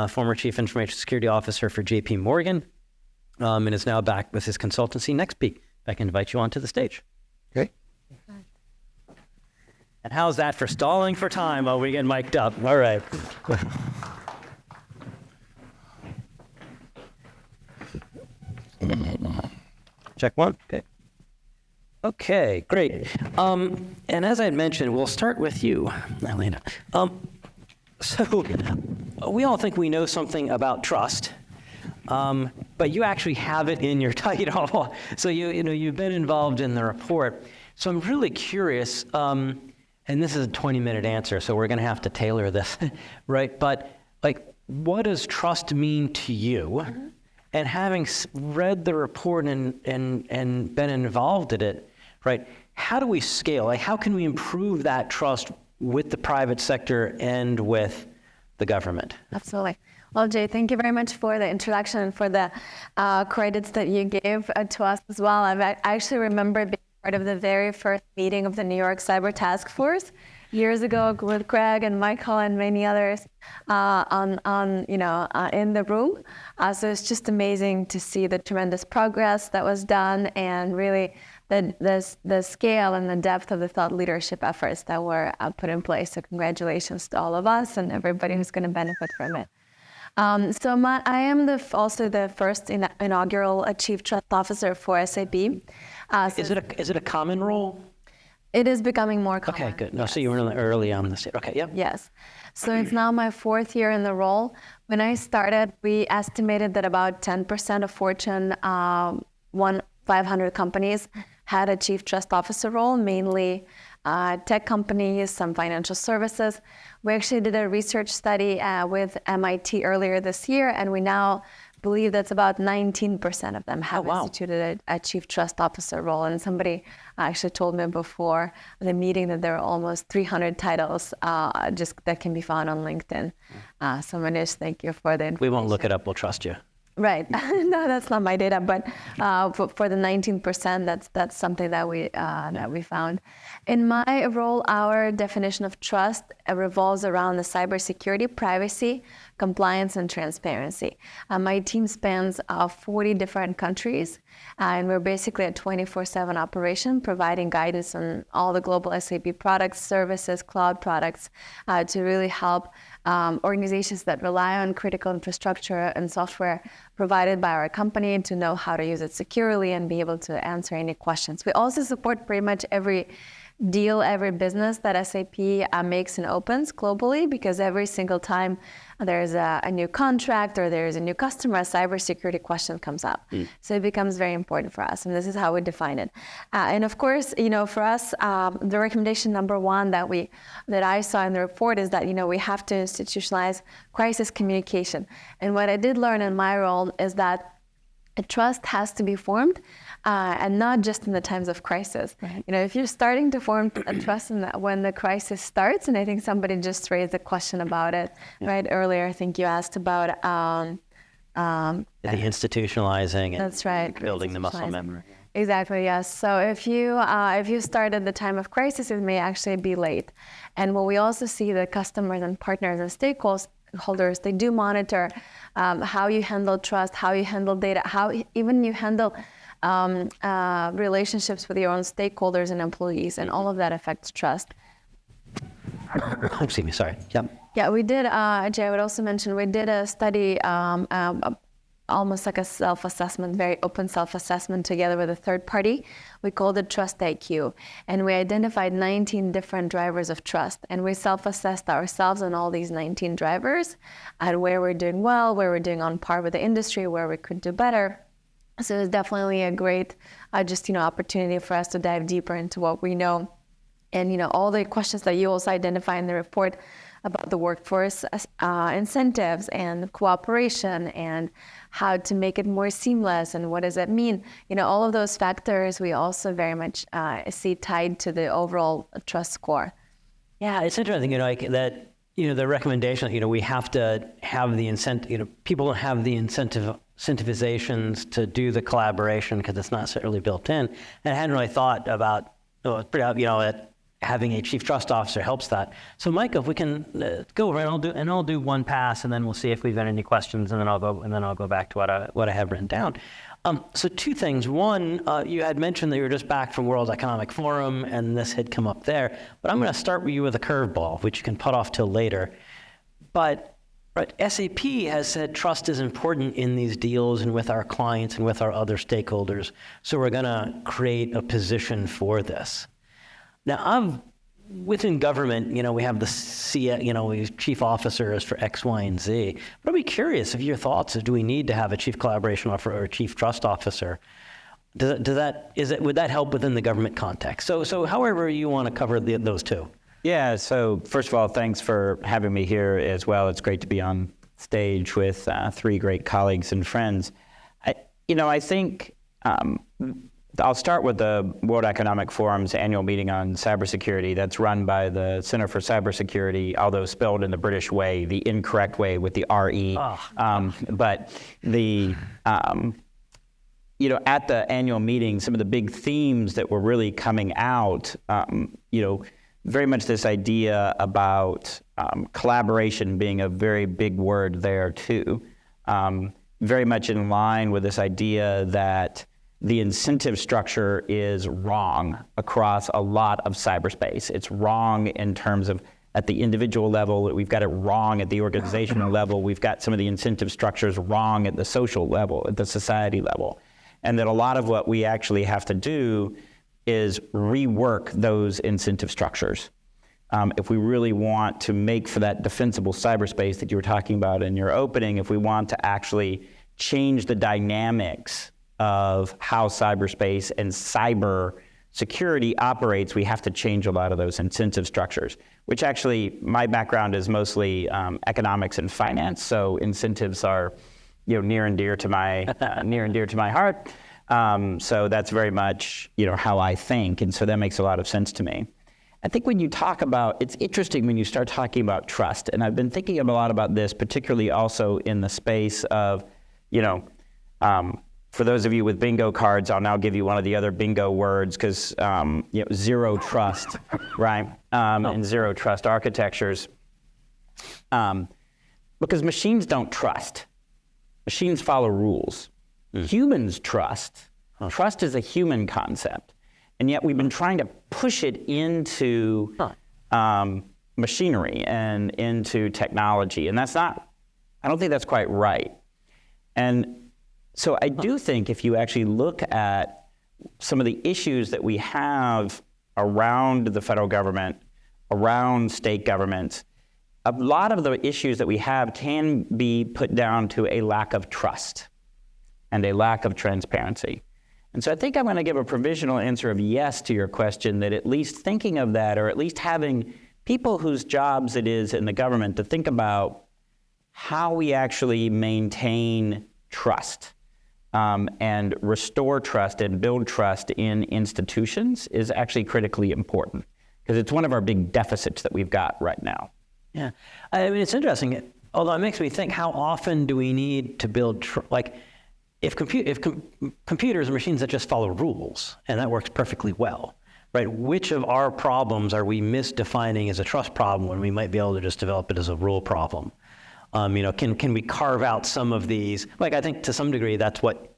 former chief information security officer for JP Morgan, and is now back with his consultancy, NextPeak. If I can invite you onto the stage. Okay. And how's that for stalling for time while we get mic'd up? All right. Check one. Okay. Okay, great. And as I had mentioned, we'll start with you, Elena. So we all think we know something about trust, but you actually have it in your title. So you've been involved in the report. So I'm really curious, and this is a 20-minute answer, so we're going to have to tailor this, right? But what does trust mean to you? Mm-hmm. And having read the report and been involved in it, right? How do we scale? How can we improve that trust with the private sector and with the government? Absolutely. Well, Jay, thank you very much for the introduction and for the credits that you gave to us as well. I actually remember being part of the very first meeting of the New York Cyber Task Force years ago with Greg and Michael and many others in the room. So it's just amazing to see the tremendous progress that was done and really the scale and the depth of the thought leadership efforts that were put in place. So congratulations to all of us and everybody who's going to benefit from it. I am also the first inaugural Chief Trust Officer for SAP. Is it a common role? It is becoming more common. Okay, good. No, yes. so you were early on the state. Okay, yep. Yes. So it's now my 4th year in the role. When I started, we estimated that about 10% of Fortune 500 companies had a Chief Trust Officer role, mainly tech companies, some financial services. We actually did a research study with MIT earlier this year, and we now believe that's about 19% of them have instituted a chief trust officer role. And somebody actually told me before the meeting that there are almost 300 titles just that can be found on LinkedIn. So Manish, thank you for the information. We won't look it up. We'll trust you. Right. No, that's not my data, but for the 19%, that's something that we found. In my role, our definition of trust revolves around the cybersecurity, privacy, compliance, and transparency. My team spans 40 different countries, and we're basically a 24/7 operation, providing guidance on all the global SAP products, services, cloud products, to really help organizations that rely on critical infrastructure and software provided by our company to know how to use it securely and be able to answer any questions. We also support pretty much every deal, every business that SAP makes and opens globally, because every single time there's a new contract or there's a new customer, a cybersecurity question comes up. So it becomes very important for us, and this is how we define it. And of course, for us, the recommendation number one that I saw in the report is that we have to institutionalize crisis communication. And what I did learn in my role is that a trust has to be formed, and not just in the times of crisis. Right. If you're starting to form a trust when the crisis starts, and I think somebody just raised a question about it right earlier. I think you asked about the institutionalizing and that's right, building the muscle memory. Exactly, yes. So if you start at the time of crisis, it may actually be late. And what we also see, the customers and partners and stakeholders, they do monitor how you handle trust, how you handle data, how even you handle relationships with your own stakeholders and employees, and all of that affects trust. Excuse me, sorry. Yep. Yeah, we did, Jay, I would also mention, we did a study, almost like a self-assessment, very open self-assessment together with a third party. We called it Trust IQ. And we identified 19 different drivers of trust. And we self-assessed ourselves on all these 19 drivers and where we're doing well, where we're doing on par with the industry, where we could do better. So it was definitely a great opportunity for us to dive deeper into what we know. And all the questions that you also identify in the report about the workforce incentives and cooperation and how to make it more seamless and what does that mean. All of those factors we also very much see tied to the overall trust score. Yeah, it's interesting, that the recommendation, we have to have the incentive, people don't have the incentivizations to do the collaboration because it's not necessarily built in. And I hadn't really thought about, that having a chief trust officer helps that. So Micah, if we can go over, and I'll do one pass, and then we'll see if we've got any questions, and then I'll go back to what I have written down. So two things. One, you had mentioned that you were just back from World Economic Forum, and this had come up there. But I'm going to start with you with a curveball, which you can put off till later. But SAP has said trust is important in these deals and with our clients and with our other stakeholders. So we're going to create a position for this. Now, within government, we have the chief officers for X, Y, and Z. But I'd be curious of your thoughts. Do we need to have a chief collaboration officer or a chief trust officer? Would that help within the government context? So however you want to cover those two. Yeah, so first of all, thanks for having me here as well. It's great to be on stage with three great colleagues and friends. I think I'll start with the World Economic Forum's annual meeting on cybersecurity that's run by the Center for Cybersecurity, although spelled in the British way, the incorrect way with the R-E. But the, at the annual meeting, some of the big themes that were really coming out, very much this idea about collaboration being a very big word there too. Very much in line with this idea that the incentive structure is wrong across a lot of cyberspace. It's wrong in terms of at the individual level, we've got it wrong at the organizational level, we've got some of the incentive structures wrong at the social level, at the society level. And that a lot of what we actually have to do is rework those incentive structures. If we really want to make for that defensible cyberspace that you were talking about in your opening, if we want to actually change the dynamics of how cyberspace and cyber security operates, we have to change a lot of those incentive structures, which actually, my background is mostly economics and finance, so incentives are, near and dear to my heart. So that's very much, how I think, and so that makes a lot of sense to me. I think when you talk about, it's interesting when you start talking about trust, and I've been thinking a lot about this, particularly also in the space of, for those of you with bingo cards, I'll now give you one of the other bingo words, because zero trust, right? And zero trust architectures, because machines don't trust. Machines follow rules. Humans trust. Trust is a human concept. And yet we've been trying to push it into machinery and into technology. And I don't think that's quite right. And so I do think if you actually look at some of the issues that we have around the federal government, around state governments, a lot of the issues that we have can be put down to a lack of trust and a lack of transparency. And so I think I'm going to give a provisional answer of yes to your question, that at least thinking of that, or at least having people whose jobs it is in the government to think about how we actually maintain trust and restore trust and build trust in institutions is actually critically important, because it's one of our big deficits that we've got right now. Yeah, I mean, it's interesting, although it makes me think, how often do we need to build, if computers are machines that just follow rules, and that works perfectly well, right? Which of our problems are we misdefining as a trust problem when we might be able to just develop it as a rule problem? Can we carve out some of these? I think to some degree that's what,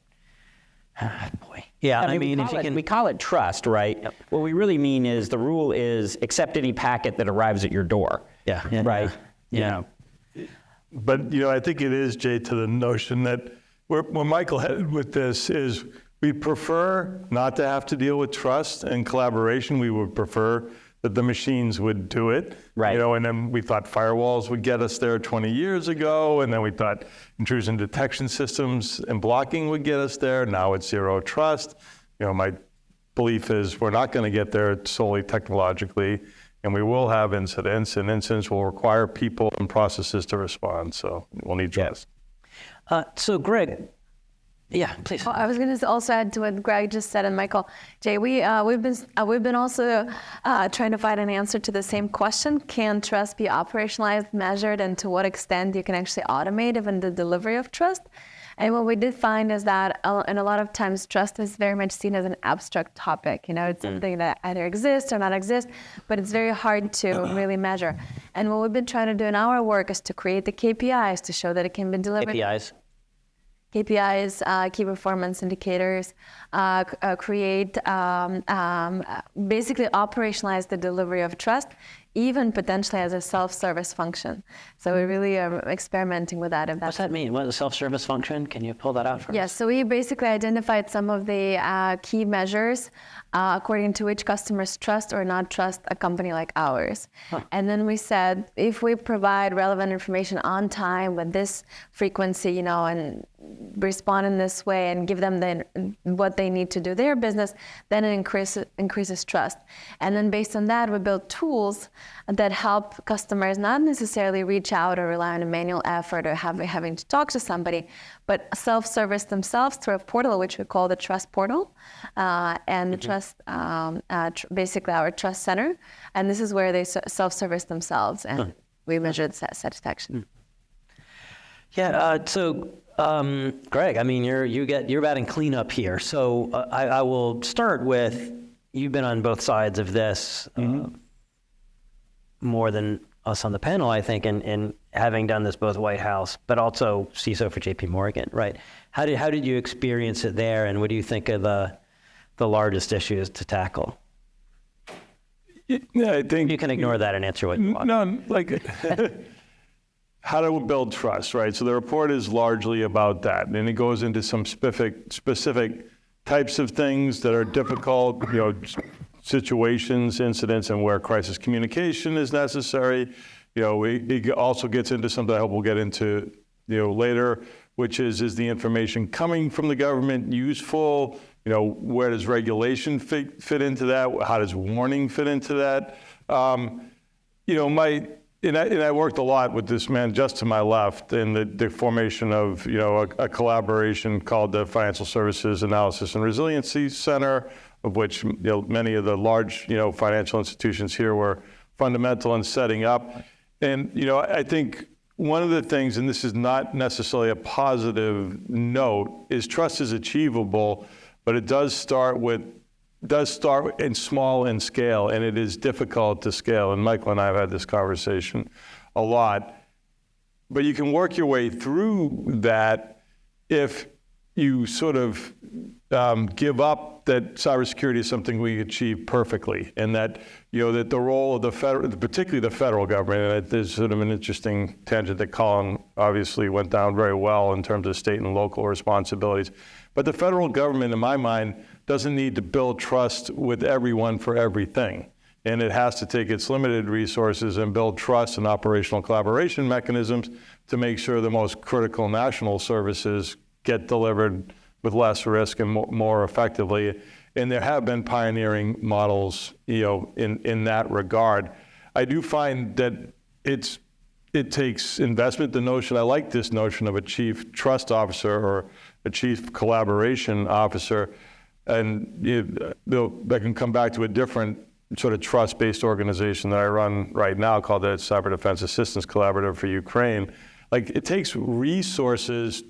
Yeah, we call it trust, right? Yep. What we really mean is the rule is accept any packet that arrives at your door. Yeah. Right? Yeah. But, I think it is, Jay, to the notion that where Michael headed with this is we prefer not to have to deal with trust and collaboration. We would prefer that the machines would do it. Right. And then we thought firewalls would get us there 20 years ago, and then we thought intrusion detection systems and blocking would get us there. Now it's zero trust. My belief is we're not going to get there solely technologically, and we will have incidents, and incidents will require people and processes to respond. So we'll need trust. So Greg, yeah, please. Well, I was going to also add to what Greg just said, and Michael, Jay, we've been also trying to find an answer to the same question: can trust be operationalized, measured, and to what extent you can actually automate even the delivery of trust? And what we did find is that, and a lot of times, trust is very much seen as an abstract topic. It's something that either exists or not exists, but it's very hard to really measure. And what we've been trying to do in our work is to create the KPIs to show that it can be delivered. KPIs, key performance indicators, create, basically operationalize the delivery of trust, even potentially as a self-service function. So we really are experimenting with that. What's that mean? What is a self-service function? Can you pull that out for us? Yes, so we basically identified some of the key measures according to which customers trust or not trust a company like ours. And then we said, if we provide relevant information on time with this frequency, and respond in this way and give them what they need to do their business, then it increases trust. And then based on that, we build tools that help customers not necessarily reach out or rely on a manual effort or having to talk to somebody, but self-service themselves through a portal, which we call the Trust Portal, and the Trust, basically our Trust Center. And this is where they self-service themselves, and we measure the satisfaction. Yeah. So, Greg, you're batting cleanup here. So I will start with, you've been on both sides of this more than us on the panel, I think, in having done this both White House, but also CISO for JP Morgan, right? How did you experience it there, and what do you think are the largest issues to tackle? Yeah, I think you can ignore that and answer what you want. No, how to build trust, right? So the report is largely about that, and it goes into some specific types of things that are difficult, situations, incidents, and where crisis communication is necessary. It also gets into something I hope we'll get into, later, which is the information coming from the government useful? Where does regulation fit into that? How does warning fit into that? I worked a lot with this man just to my left in the formation of, a collaboration called the Financial Services Analysis and Resiliency Center, of which, many of the large, financial institutions here were fundamental in setting up. And, I think one of the things, and this is not necessarily a positive note, is trust is achievable, but it does start in small in scale, and it is difficult to scale. And Michael and I have had this conversation a lot. But you can work your way through that if you sort of give up that cybersecurity is something we achieve perfectly, and that that the role of the federal, particularly the federal government, and there's sort of an interesting tangent that Colin obviously went down very well in terms of state and local responsibilities. But the federal government, in my mind, doesn't need to build trust with everyone for everything. And it has to take its limited resources and build trust and operational collaboration mechanisms to make sure the most critical national services get delivered with less risk and more effectively. And there have been pioneering models, in that regard. I do find that it takes investment. I like this notion of a chief trust officer or a chief collaboration officer. And I can come back to a different sort of trust-based organization that I run right now called the Cyber Defense Assistance Collaborative for Ukraine. It takes resources.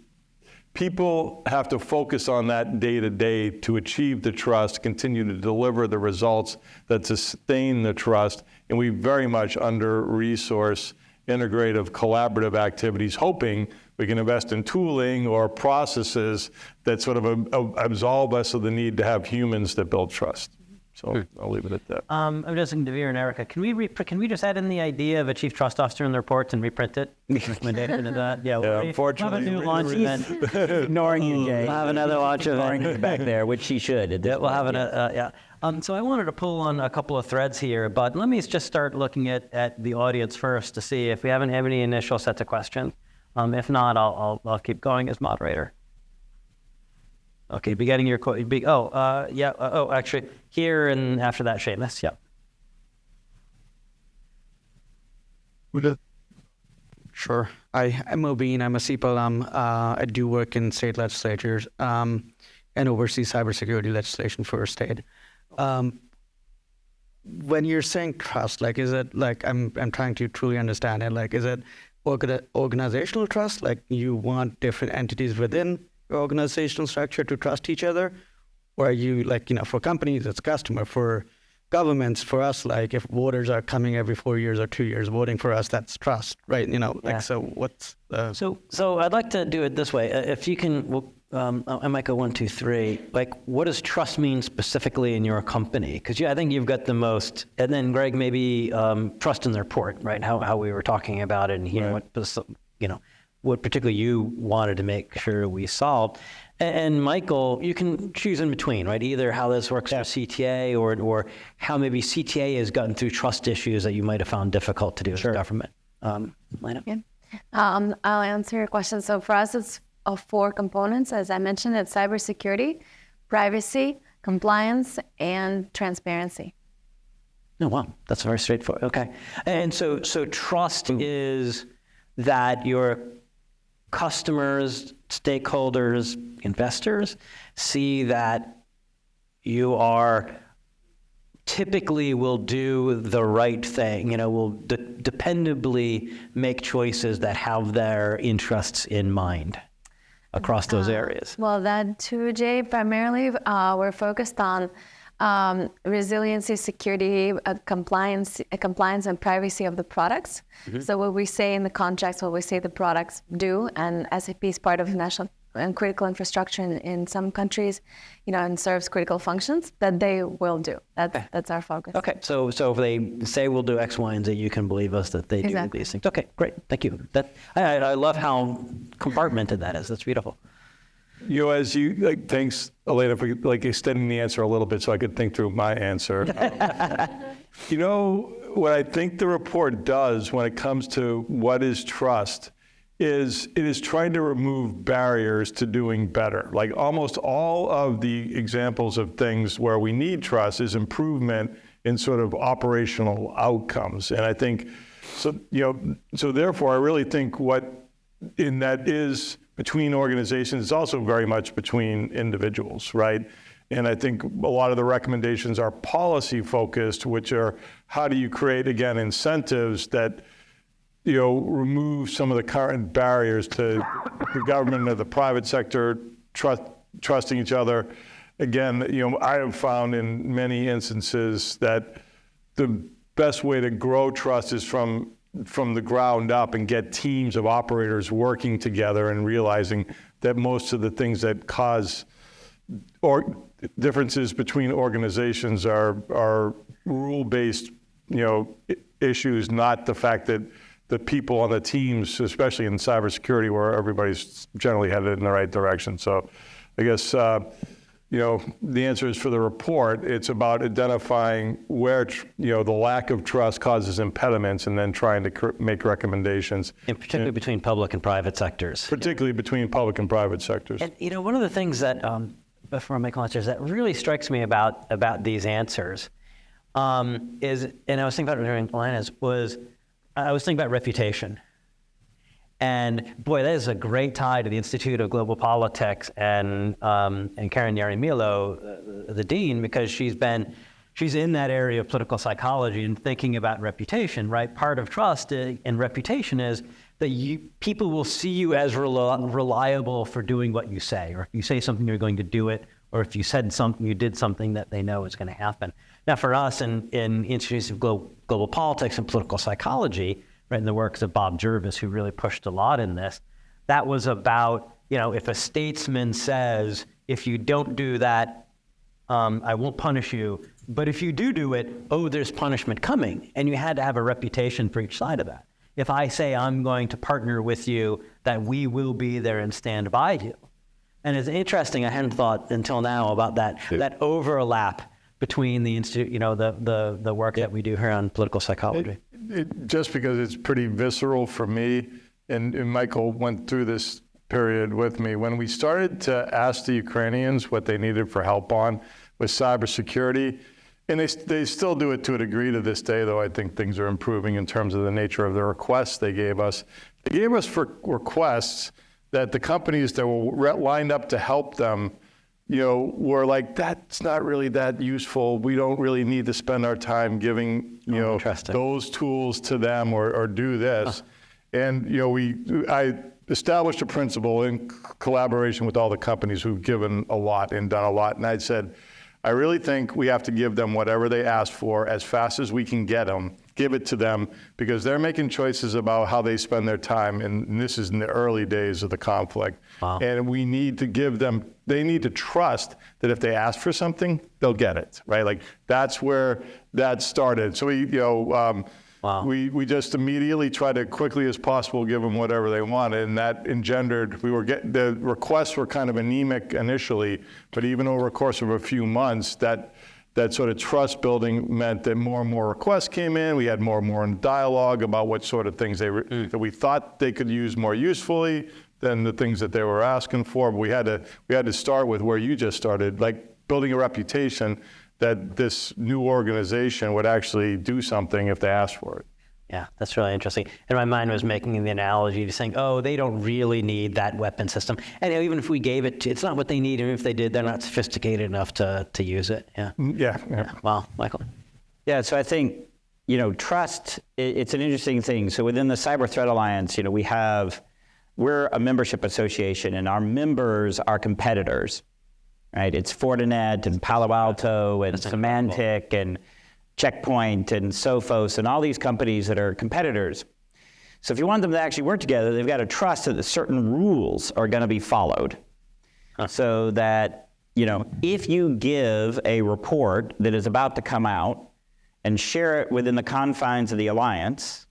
People have to focus on that day to day to achieve the trust, continue to deliver the results that sustain the trust. And we very much under-resource integrative collaborative activities, hoping we can invest in tooling or processes that sort of absolve us of the need to have humans that build trust. So I'll leave it at that. I'm just thinking, Devere and Erica, can we just add in the idea of a chief trust officer in the reports and reprint it? Recommendation of that? Yeah, unfortunately, we'll have a new launch event. Ignoring you, Jay. We'll have another launch event. Ignoring you back there, which he should. We'll have so I wanted to pull on a couple of threads here, but let me just start looking at the audience first to see if we haven't have any initial sets of questions. If not, I'll keep going as moderator. Okay, beginning your quote. Actually, here and after that, Seamus. Yeah. Sure. I'm Mobeen. I'm a SIPA alum. I do work in state legislatures and oversee cybersecurity legislation for a state. When you're saying trust, is it I'm trying to truly understand it. Is it organizational trust? You want different entities within your organizational structure to trust each other, or are you for companies it's customer, for governments, for us if voters are coming every 4 years or 2 years voting for us, that's trust, right? So what's so I'd like to do it this way. If you can, I might go 1, 2, 3. What does trust mean specifically in your company? Because I think you've got the most. And then Greg, maybe trust in the report, right? How we were talking about it and hearing what particularly you wanted to make sure we solved. And Michael, you can choose in between, right? Either how this works for CTA or how maybe CTA has gotten through trust issues that you might have found difficult to do as a government. Elena? Yeah. I'll answer your question. So for us, it's of 4 components. As I mentioned, it's cybersecurity, privacy, compliance, and transparency. Oh, wow. That's very straightforward. Okay. And so trust is that your customers, stakeholders, investors see that you are typically will do the right thing, will dependably make choices that have their interests in mind across those areas. Well, that too, Jay. Primarily, we're focused on resiliency, security, compliance, and privacy of the products. Mm-hmm. So what we say in the contracts, what we say the products do, and SAP is part of national and critical infrastructure in some countries, and serves critical functions, that they will do. That's our focus. Okay, so if they say we'll do X, Y, and Z, you can believe us that they do these things. Okay, great, thank you. I love how compartmented that is. That's beautiful. As you thanks, Elena, for extending the answer a little bit so I could think through my answer. What I think the report does when it comes to what is trust is it is trying to remove barriers to doing better. Like almost all of the examples of things where we need trust is improvement in sort of operational outcomes. And I think, so therefore I really think what in that is between organizations is also very much between individuals, right? And I think a lot of the recommendations are policy focused, which are how do you create, again, incentives that remove some of the current barriers to the government or the private sector trusting each other. Again, I have found in many instances that the best way to grow trust is from the ground up and get teams of operators working together and realizing that most of the things that cause differences between organizations are rule-based, issues, not the fact that the people on the teams, especially in cybersecurity, where everybody's generally headed in the right direction. So I guess, the answer is for the report, it's about identifying where, the lack of trust causes impediments and then trying to make recommendations. And particularly between public and private sectors. Particularly between public and private sectors. And, one of the things that, before I make answers, that really strikes me about these answers is, and I was thinking about it during Elena's, I was thinking about reputation. And boy, that is a great tie to the Institute of Global Politics and Karen Yarimilo, the dean, because she's in that area of political psychology and thinking about reputation, right? Part of trust and reputation is that people will see you as reliable for doing what you say, or if you say something, you're going to do it, or if you said something, you did something that they know is going to happen. Now, for us in Institute of Global Politics and Political Psychology, right, in the works of Bob Jervis, who really pushed a lot in this, that was about, if a statesman says, if you don't do that, I won't punish you, but if you do it, there's punishment coming. And you had to have a reputation for each side of that. If I say I'm going to partner with you, that we will be there and stand by you. And it's interesting, I hadn't thought until now about that overlap between the institute, the work that we do here on political psychology. Just because it's pretty visceral for me, and Michael went through this period with me, when we started to ask the Ukrainians what they needed for help on with cybersecurity, and they still do it to a degree to this day, though I think things are improving in terms of the nature of the requests they gave us. They gave us for requests that the companies that were lined up to help them were like, that's not really that useful. We don't really need to spend our time giving, those tools to them or do this. And, I established a principle in collaboration with all the companies who've given a lot and done a lot. And I said, I really think we have to give them whatever they ask for as fast as we can get them, give it to them, because they're making choices about how they spend their time. And this is in the early days of the conflict. Wow. And we need to give them, they need to trust that if they ask for something, they'll get it, right? Like that's where that started. So we just immediately tried to quickly as possible give them whatever they wanted, and that engendered, the requests were kind of anemic initially, but even over a course of a few months, that sort of trust building meant that more and more requests came in. We had more and more dialogue about what sort of things that we thought they could use more usefully than the things that they were asking for. But we had to start with where you just started, like building a reputation that this new organization would actually do something if they asked for it. Yeah, that's really interesting. And my mind was making the analogy to saying, they don't really need that weapon system. And even if we gave it, it's not what they need. And if they did, they're not sophisticated enough to use it. Yeah. Yeah. Wow, Michael. Yeah, so I think, trust, it's an interesting thing. So within the Cyber Threat Alliance, we're a membership association, and our members are competitors. Right, it's Fortinet and Palo Alto and Symantec and Checkpoint and Sophos and all these companies that are competitors. So if you want them to actually work together, they've got to trust that certain rules are going to be followed. So that, if you give a report that is about to come out and share it within the confines of the alliance,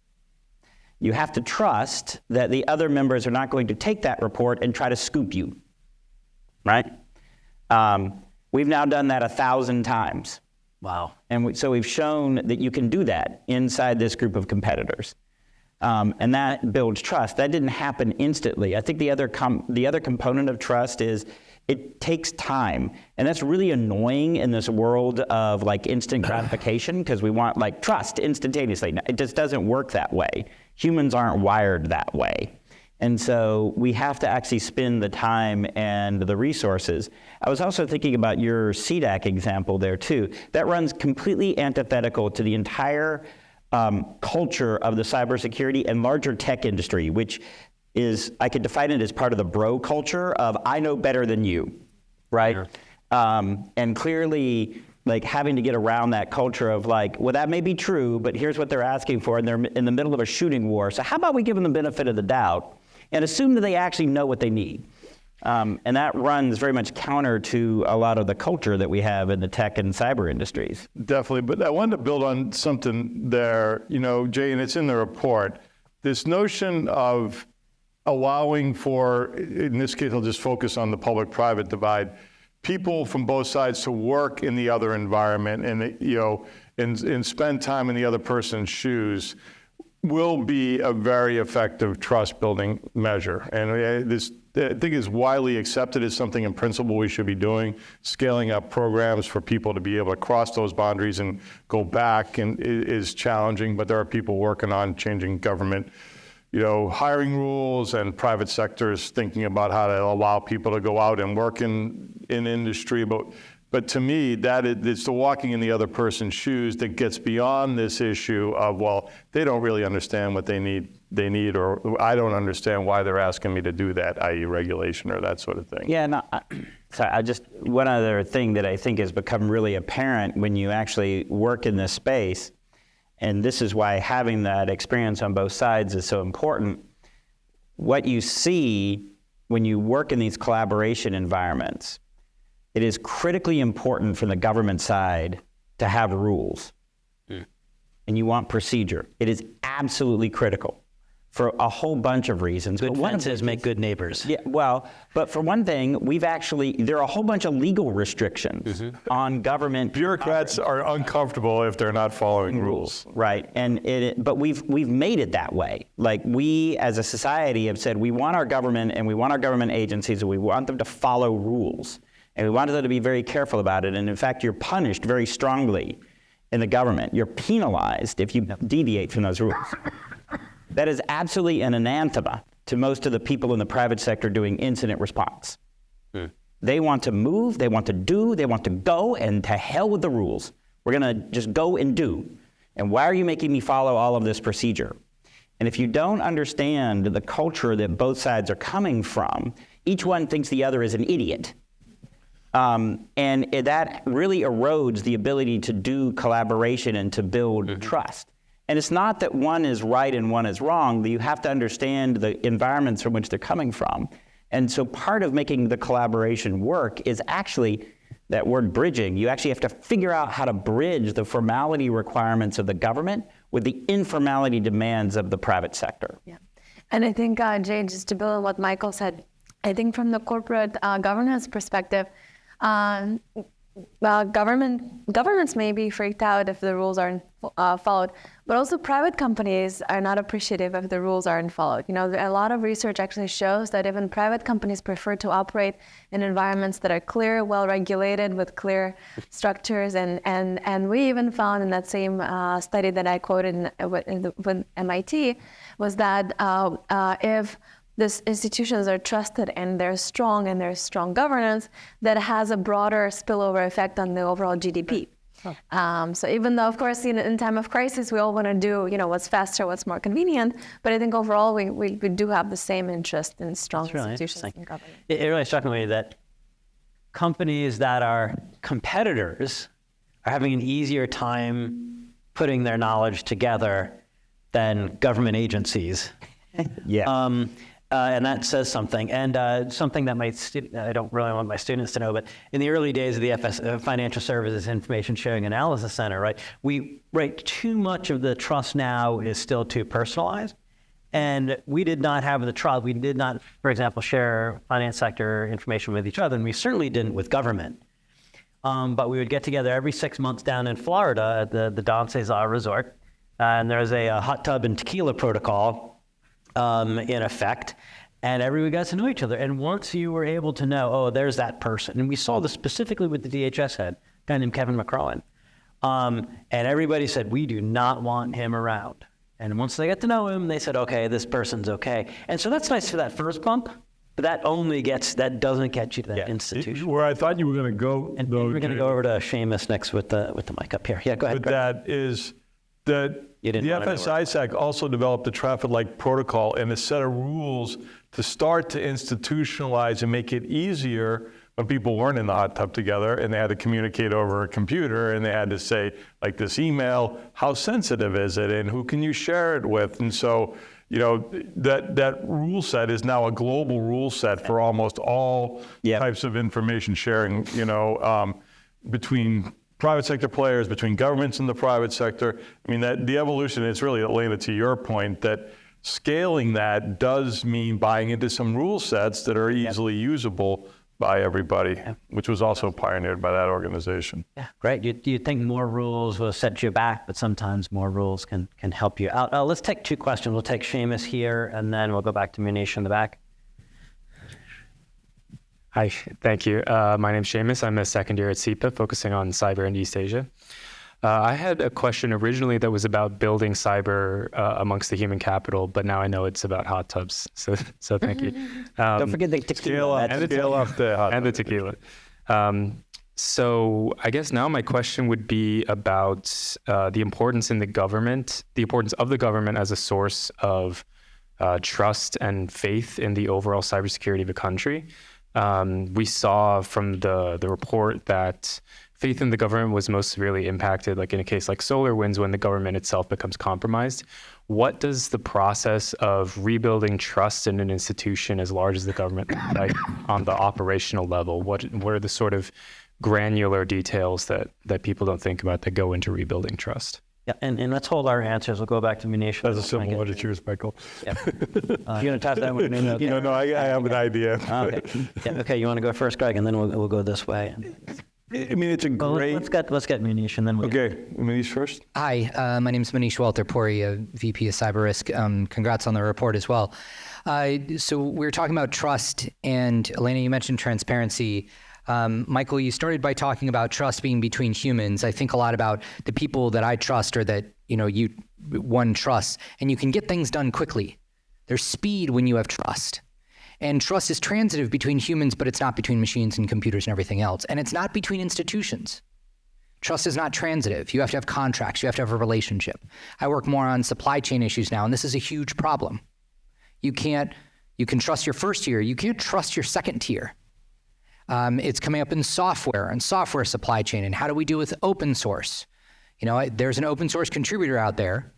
you have to trust that the other members are not going to take that report and try to scoop you, right? We've now done that 1,000 times. Wow. And so we've shown that you can do that inside this group of competitors. And that builds trust. That didn't happen instantly. I think the other component of trust is it takes time. And that's really annoying in this world of like instant gratification, because we want like trust instantaneously. It just doesn't work that way. Humans aren't wired that way. And so we have to actually spend the time and the resources. I was also thinking about your CDAC example there too. That runs completely antithetical to the entire culture of the cybersecurity and larger tech industry, which is, I could define it as part of the bro culture of I know better than you, right? Sure. And clearly, like having to get around that culture of like, well, that may be true, but here's what they're asking for, and they're in the middle of a shooting war. So how about we give them the benefit of the doubt and assume that they actually know what they need? And that runs very much counter to a lot of the culture that we have in the tech and cyber industries. Definitely, but I wanted to build on something there, Jay, and it's in the report. This notion of allowing for, in this case, I'll just focus on the public-private divide, people from both sides to work in the other environment and spend time in the other person's shoes will be a very effective trust-building measure. And this, I think, is widely accepted as something in principle we should be doing, scaling up programs for people to be able to cross those boundaries and go back, and is challenging, but there are people working on changing government hiring rules, and private sectors thinking about how to allow people to go out and work in industry. But to me, it's the walking in the other person's shoes that gets beyond this issue of, well, they don't really understand what they need, or I don't understand why they're asking me to do that, i.e. regulation or that sort of thing. Yeah, no, one other thing that I think has become really apparent when you actually work in this space, and this is why having that experience on both sides is so important. What you see when you work in these collaboration environments, it is critically important from the government side to have rules. And you want procedure. It is absolutely critical for a whole bunch of reasons. Good fences make good neighbors. Yeah, well, but for one thing, there are a whole bunch of legal restrictions on government. Bureaucrats are uncomfortable if they're not following rules. Right, but we've made it that way. Like, we as a society have said we want our government and we want our government agencies and we want them to follow rules. And we want them to be very careful about it. And in fact, you're punished very strongly in the government. You're penalized if you deviate from those rules. That is absolutely an anathema to most of the people in the private sector doing incident response. They want to move, they want to do, they want to go, and to hell with the rules. We're going to just go and do. And why are you making me follow all of this procedure? And if you don't understand the culture that both sides are coming from, each one thinks the other is an idiot. And that really erodes the ability to do collaboration and to build trust. And it's not that one is right and one is wrong, but you have to understand the environments from which they're coming from. And so part of making the collaboration work is actually that word bridging. You actually have to figure out how to bridge the formality requirements of the government with the informality demands of the private sector. Yeah. And I think, Jay, just to build on what Michael said, I think from the corporate governance perspective, well, governments may be freaked out if the rules aren't followed, but also private companies are not appreciative if the rules aren't followed. A lot of research actually shows that even private companies prefer to operate in environments that are clear, well-regulated, with clear structures, and we even found in that same study that I quoted with MIT was that if these institutions are trusted and there's strong governance, that has a broader spillover effect on the overall GDP. So even though, of course, in time of crisis, we all want to do, what's faster, what's more convenient, but I think overall we do have the same interest in strong institutions and governance. It really struck me that companies that are competitors are having an easier time putting their knowledge together than government agencies. Yeah. And that says something. And something that I don't really want my students to know, but in the early days of the Financial Services Information Sharing Analysis Center, too much of the trust now is still too personalized. And we did not have the trust. We did not, for example, share finance sector information with each other, and we certainly didn't with government. But we would get together every 6 months down in Florida at the Don Cesar Resort, and there's a hot tub and tequila protocol in effect, and everybody got to know each other. And once you were able to know, oh, there's that person, and we saw this specifically with the DHS head, a guy named Kevin McCrollan, and everybody said, we do not want him around. And once they got to know him, they said, okay, this person's okay. And so that's nice for that first bump, but that doesn't get you to that institution. Where I thought you were going to go, And though, we're going to go over to Seamus next with the mic up here. Yeah, go ahead. but that is that You the didn't wanna know FSISAC also developed a traffic light protocol and a set of rules to start to institutionalize and make it easier when people weren't in the hot tub together and they had to communicate over a computer and they had to say, like this email, how sensitive is it and who can you share it with? And so, that rule set is now a global rule set for almost all types of information sharing, between private sector players, between governments and the private sector. I mean, that the evolution, it's really, Elena, to your point, that scaling that does mean buying into some rule sets that are easily usable by everybody, which was also pioneered by that organization. Yeah, great. You'd think more rules will set you back, but sometimes more rules can help you out. Let's take two questions. We'll take Seamus here, and then we'll go back to Munish in the back. Hi, thank you. My name's Seamus. I'm a second year at SIPA, focusing on cyber in East Asia. I had a question originally that was about building cyber amongst the human capital, but now I know it's about hot tubs. So thank you. Don't forget the tequila. Scale up the hot and the tequila. So I guess now my question would be about the importance of the government as a source of trust and faith in the overall cybersecurity of a country. We saw from the report that faith in the government was most severely impacted, like in a case like SolarWinds, when the government itself becomes compromised. What does the process of rebuilding trust in an institution as large as the government look like on the operational level? What are the sort of granular details that people don't think about that go into rebuilding trust? Yeah, and let's hold our answers. We'll go back to Munish. That's a simple one. Cheers, Michael. Yeah. You're going to toss that one? Okay. No, I have an idea. Okay. Yeah, okay, you want to go first, Greg, and then we'll go this way. I mean, it's a great. Let's get Munish, and then we'll. Okay, Manish first. Hi, my name is Manish Walter-Puri, VP of Cyber Risk. Congrats on the report as well. So we were talking about trust, and Elena, you mentioned transparency. Michael, you started by talking about trust being between humans. I think a lot about the people that I trust or that one trusts, and you can get things done quickly. There's speed when you have trust. And trust is transitive between humans, but it's not between machines and computers and everything else. And it's not between institutions. Trust is not transitive. You have to have contracts. You have to have a relationship. I work more on supply chain issues now, and this is a huge problem. You can trust your first tier. You can't trust your second tier. It's coming up in software and software supply chain. And how do we do with open source? There's an open source contributor out there.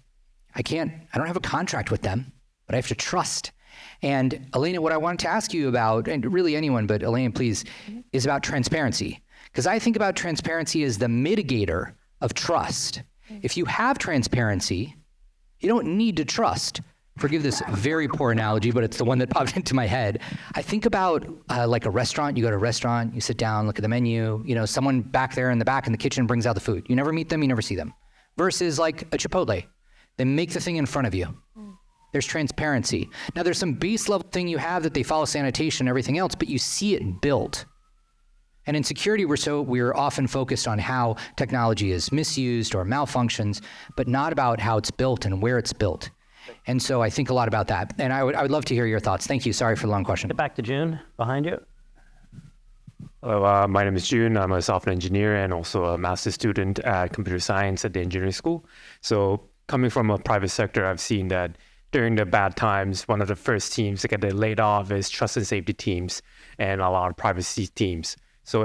I don't have a contract with them, but I have to trust. And Elena, what I wanted to ask you about, and really anyone, but Elena, please, is about transparency. Because I think about transparency as the mitigator of trust. If you have transparency, you don't need to trust. Forgive this very poor analogy, but it's the one that popped into my head. I think about like a restaurant. You go to a restaurant, you sit down, look at the menu. Someone back there in the back in the kitchen brings out the food. You never meet them, you never see them. Versus like a Chipotle. They make the thing in front of you. There's transparency. Now there's some base level thing you have that they follow sanitation and everything else, but you see it built. And in security, we're often focused on how technology is misused or malfunctions, but not about how it's built and where it's built. And so I think a lot about that. And I would love to hear your thoughts. Thank you. Sorry for the long question. Get back to June, behind you. Hello, my name is June. I'm a software engineer and also a master's student at computer science at the engineering school. So coming from a private sector, I've seen that during the bad times, one of the first teams to get laid off is trust and safety teams and a lot of privacy teams. So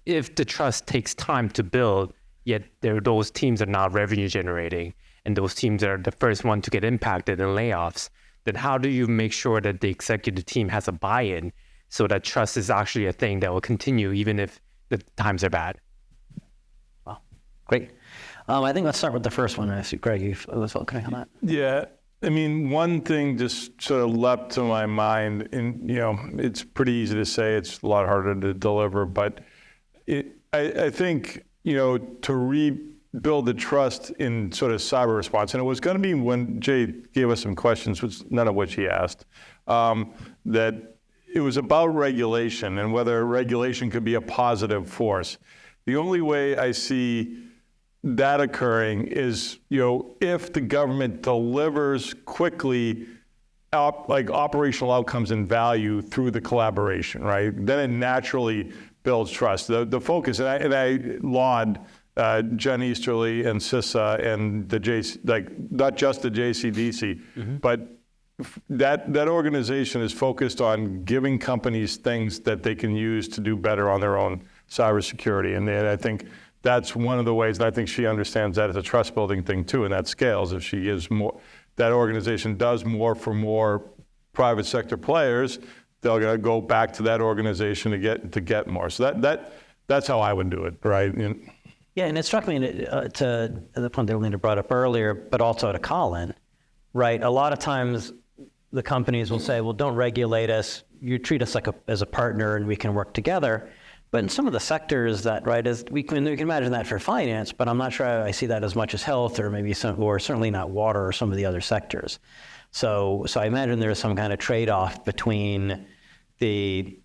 if the trust takes time to build, yet those teams are not revenue generating, and those teams are the first one to get impacted in layoffs, then how do you make sure that the executive team has a buy-in so that trust is actually a thing that will continue even if the times are bad? Wow, great. I think let's start with the first one. I see Greg, you was welcoming on that. Yeah, I mean, one thing just sort of leapt to my mind, and it's pretty easy to say, it's a lot harder to deliver, but I think to build the trust in sort of cyber response. And it was going to be when Jay gave us some questions, which none of which he asked, that it was about regulation and whether regulation could be a positive force. The only way I see that occurring is, if the government delivers quickly like operational outcomes and value through the collaboration, right? Then it naturally builds trust. The focus, and I laud Jen Easterly and CISA and not just the JCDC, but that organization is focused on giving companies things that they can use to do better on their own cybersecurity. And I think that's one of the ways, and I think she understands that as a trust building thing too, and that scales. If she gives more, that organization does more for more private sector players, they're going to go back to that organization to get more. So that's how I would do it, right? Yeah, and it struck me to the point that Elena brought up earlier, but also to Colin, right? A lot of times the companies will say, well, don't regulate us. You treat us like as a partner and we can work together. But in some of the sectors that, right, we can imagine that for finance, but I'm not sure I see that as much as health or or certainly not water or some of the other sectors. So I imagine there's some kind of trade-off between the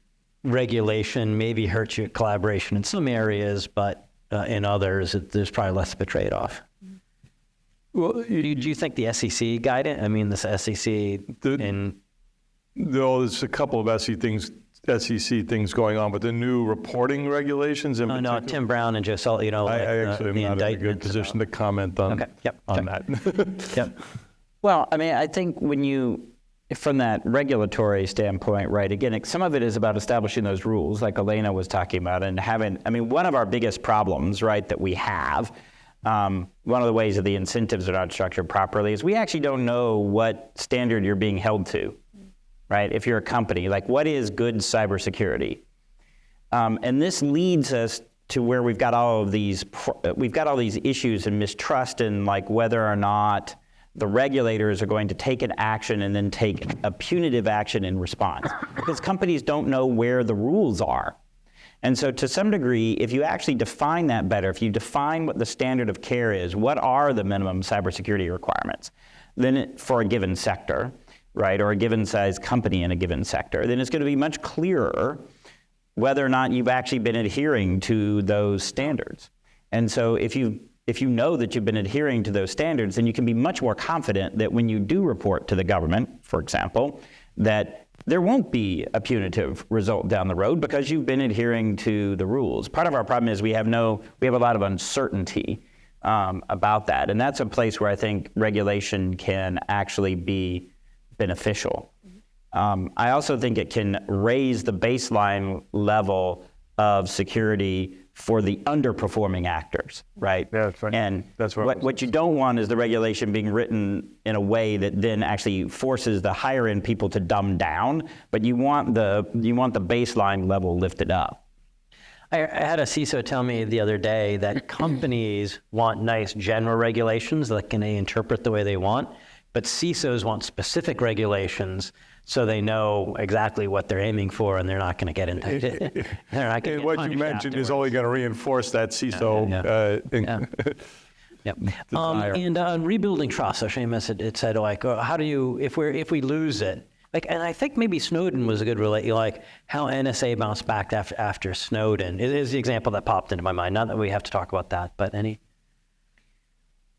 regulation maybe hurts your collaboration in some areas, but in others, there's probably less of a trade-off. Well, do you think the SEC guidance, this SEC there's a couple of SEC things going on, but the new reporting regulations in particular? No, Tim Brown and Joe Sullivan, I actually am not in a good position to comment on that. Yep. Well, I think from that regulatory standpoint, right, again, some of it is about establishing those rules like Elena was talking about and one of our biggest problems, right, that we have, one of the ways that the incentives are not structured properly is we actually don't know what standard you're being held to, right? If you're a company, like what is good cybersecurity? And this leads us to where we've got all these issues and mistrust and like whether or not the regulators are going to take an action and then take a punitive action in response because companies don't know where the rules are. And so to some degree, if you actually define that better, if you define what the standard of care is, what are the minimum cybersecurity requirements, then for a given sector, right, or a given size company in a given sector, then it's going to be much clearer whether or not you've actually been adhering to those standards. And so if you know that you've been adhering to those standards, then you can be much more confident that when you do report to the government, for example, that there won't be a punitive result down the road because you've been adhering to the rules. Part of our problem is we have a lot of uncertainty about that. And that's a place where I think regulation can actually be beneficial. I also think it can raise the baseline level of security for the underperforming actors, right? Yeah, that's right. And that's what you don't want is the regulation being written in a way that then actually forces the higher end people to dumb down, but you want the baseline level lifted up. I had a CISO tell me the other day that companies want nice general regulations that can they interpret the way they want, but CISOs want specific regulations so they know exactly what they're aiming for and they're not going to get into it. And what you mentioned is only going to reinforce that CISO Yep. desire. And on rebuilding trust, so Seamus had said, like, how do you, if we lose it, like, and I think maybe Snowden was a good like how NSA bounced back after Snowden. It is the example that popped into my mind. Not that we have to talk about that, but any?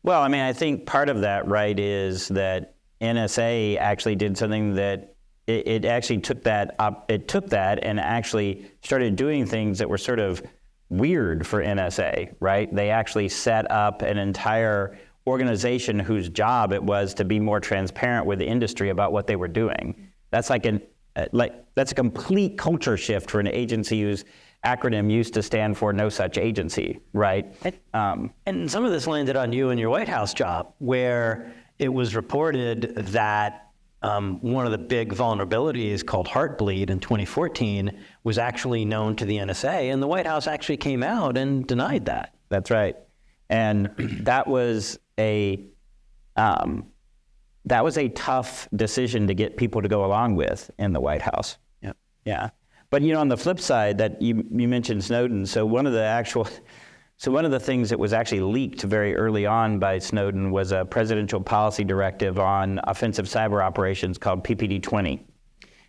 Well, I think part of that, right, is that NSA actually did something that it actually took that up. It took that and actually started doing things that were sort of weird for NSA, right? They actually set up an entire organization whose job it was to be more transparent with the industry about what they were doing. That's that's a complete culture shift for an agency whose acronym used to stand for no such agency, right? And some of this landed on you in your White House job, where it was reported that one of the big vulnerabilities called Heartbleed in 2014 was actually known to the NSA, and the White House actually came out and denied that. That's right. And that was a tough decision to get people to go along with in the White House. Yep. Yeah. But on the flip side, that you mentioned Snowden. So one of the So one of the things that was actually leaked very early on by Snowden was a presidential policy directive on offensive cyber operations called PPD-20.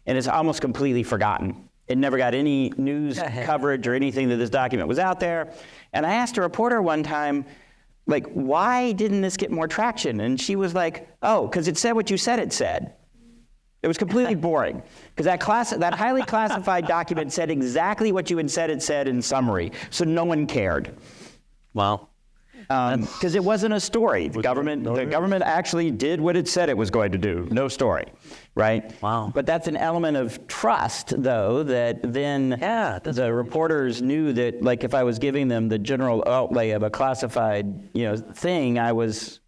And it's almost completely forgotten. It never got any news coverage or anything that this document was out there. And I asked a reporter one time, like, why didn't this get more traction? And she was like, oh, because it said what you said it said. It was completely boring, because that highly classified document said exactly what you had said it said in summary, so no one cared. Wow. Because it wasn't a story. The government actually did what it said it was going to do. No story, right? Wow. But that's an element of trust, though, that then the reporters knew that, like, if I was giving them the general outlay of a classified, thing, I was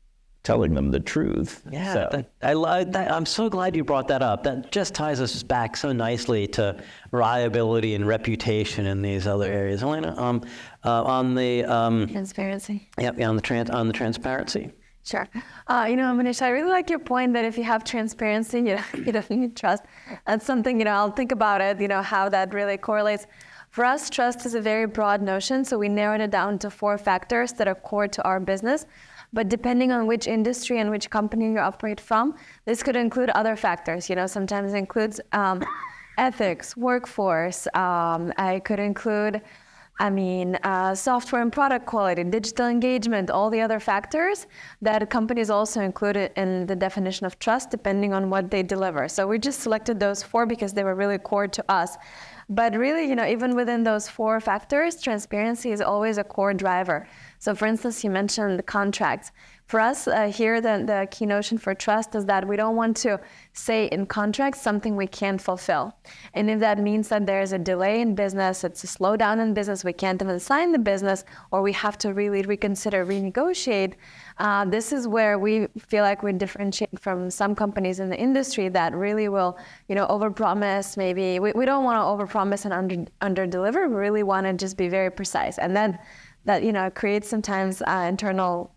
telling them the truth. Yeah, So. I love that. I'm so glad you brought that up. That just ties us back so nicely to reliability and reputation in these other areas. Elena, on the Transparency. on the transparency. Sure. Manish, I really like your point that if you have transparency, you don't need trust. That's something, I'll think about it, how that really correlates. For us, trust is a very broad notion, so we narrowed it down to 4 factors that are core to our business. But depending on which industry and which company you operate from, this could include other factors. Sometimes it includes ethics, workforce. It could include, software and product quality, digital engagement, all the other factors that companies also included in the definition of trust, depending on what they deliver. So we just selected those 4 because they were really core to us. But really, even within those 4 factors, transparency is always a core driver. So for instance, you mentioned the contracts. For us here, the key notion for trust is that we don't want to say in contracts something we can't fulfill. And if that means that there's a delay in business, it's a slowdown in business, we can't even sign the business, or we have to really reconsider, renegotiate, this is where we feel like we differentiate from some companies in the industry that really will, overpromise. Maybe we don't want to overpromise and underdeliver. We really want to just be very precise, and then that creates sometimes internal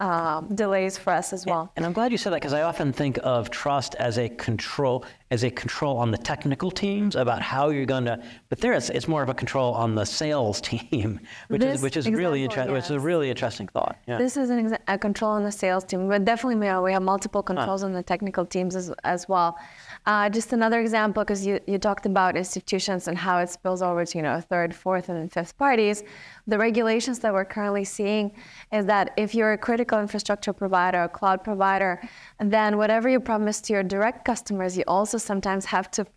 delays for us as well. And I'm glad you said that, because I often think of trust as a control on the technical teams about how you're going to. But it's more of a control on the sales team, which is really interesting. Which is a really interesting thought. Yeah. This is a control on the sales team, but definitely we have multiple controls on the technical teams as well. Just another example, because you talked about institutions and how it spills over to third, fourth, and fifth parties. The regulations that we're currently seeing is that if you're a critical infrastructure provider, a cloud provider, then whatever you promise to your direct customers, you also sometimes have to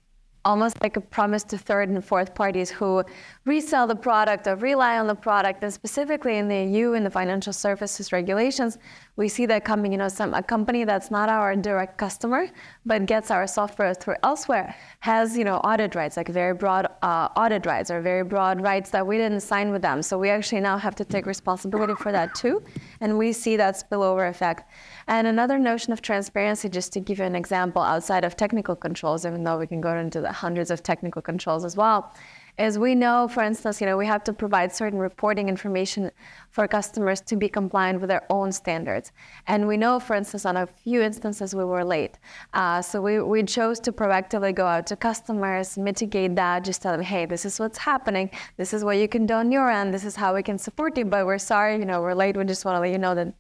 almost like a promise to third and fourth parties who resell the product or rely on the product. And specifically in the EU, in the financial services regulations, we see that coming, a company that's not our direct customer, but gets our software through elsewhere, has, audit rights, like very broad audit rights or very broad rights that we didn't sign with them. So we actually now have to take responsibility for that too. And we see that spillover effect. And another notion of transparency, just to give you an example outside of technical controls, even though we can go into the hundreds of technical controls as well, is we know, for instance, we have to provide certain reporting information for customers to be compliant with their own standards. And we know, for instance, on a few instances we were late. So we chose to proactively go out to customers, mitigate that, just tell them, hey, this is what's happening. This is what you can do on your end. This is how we can support you, but we're sorry, we're late. We just want to let you know that,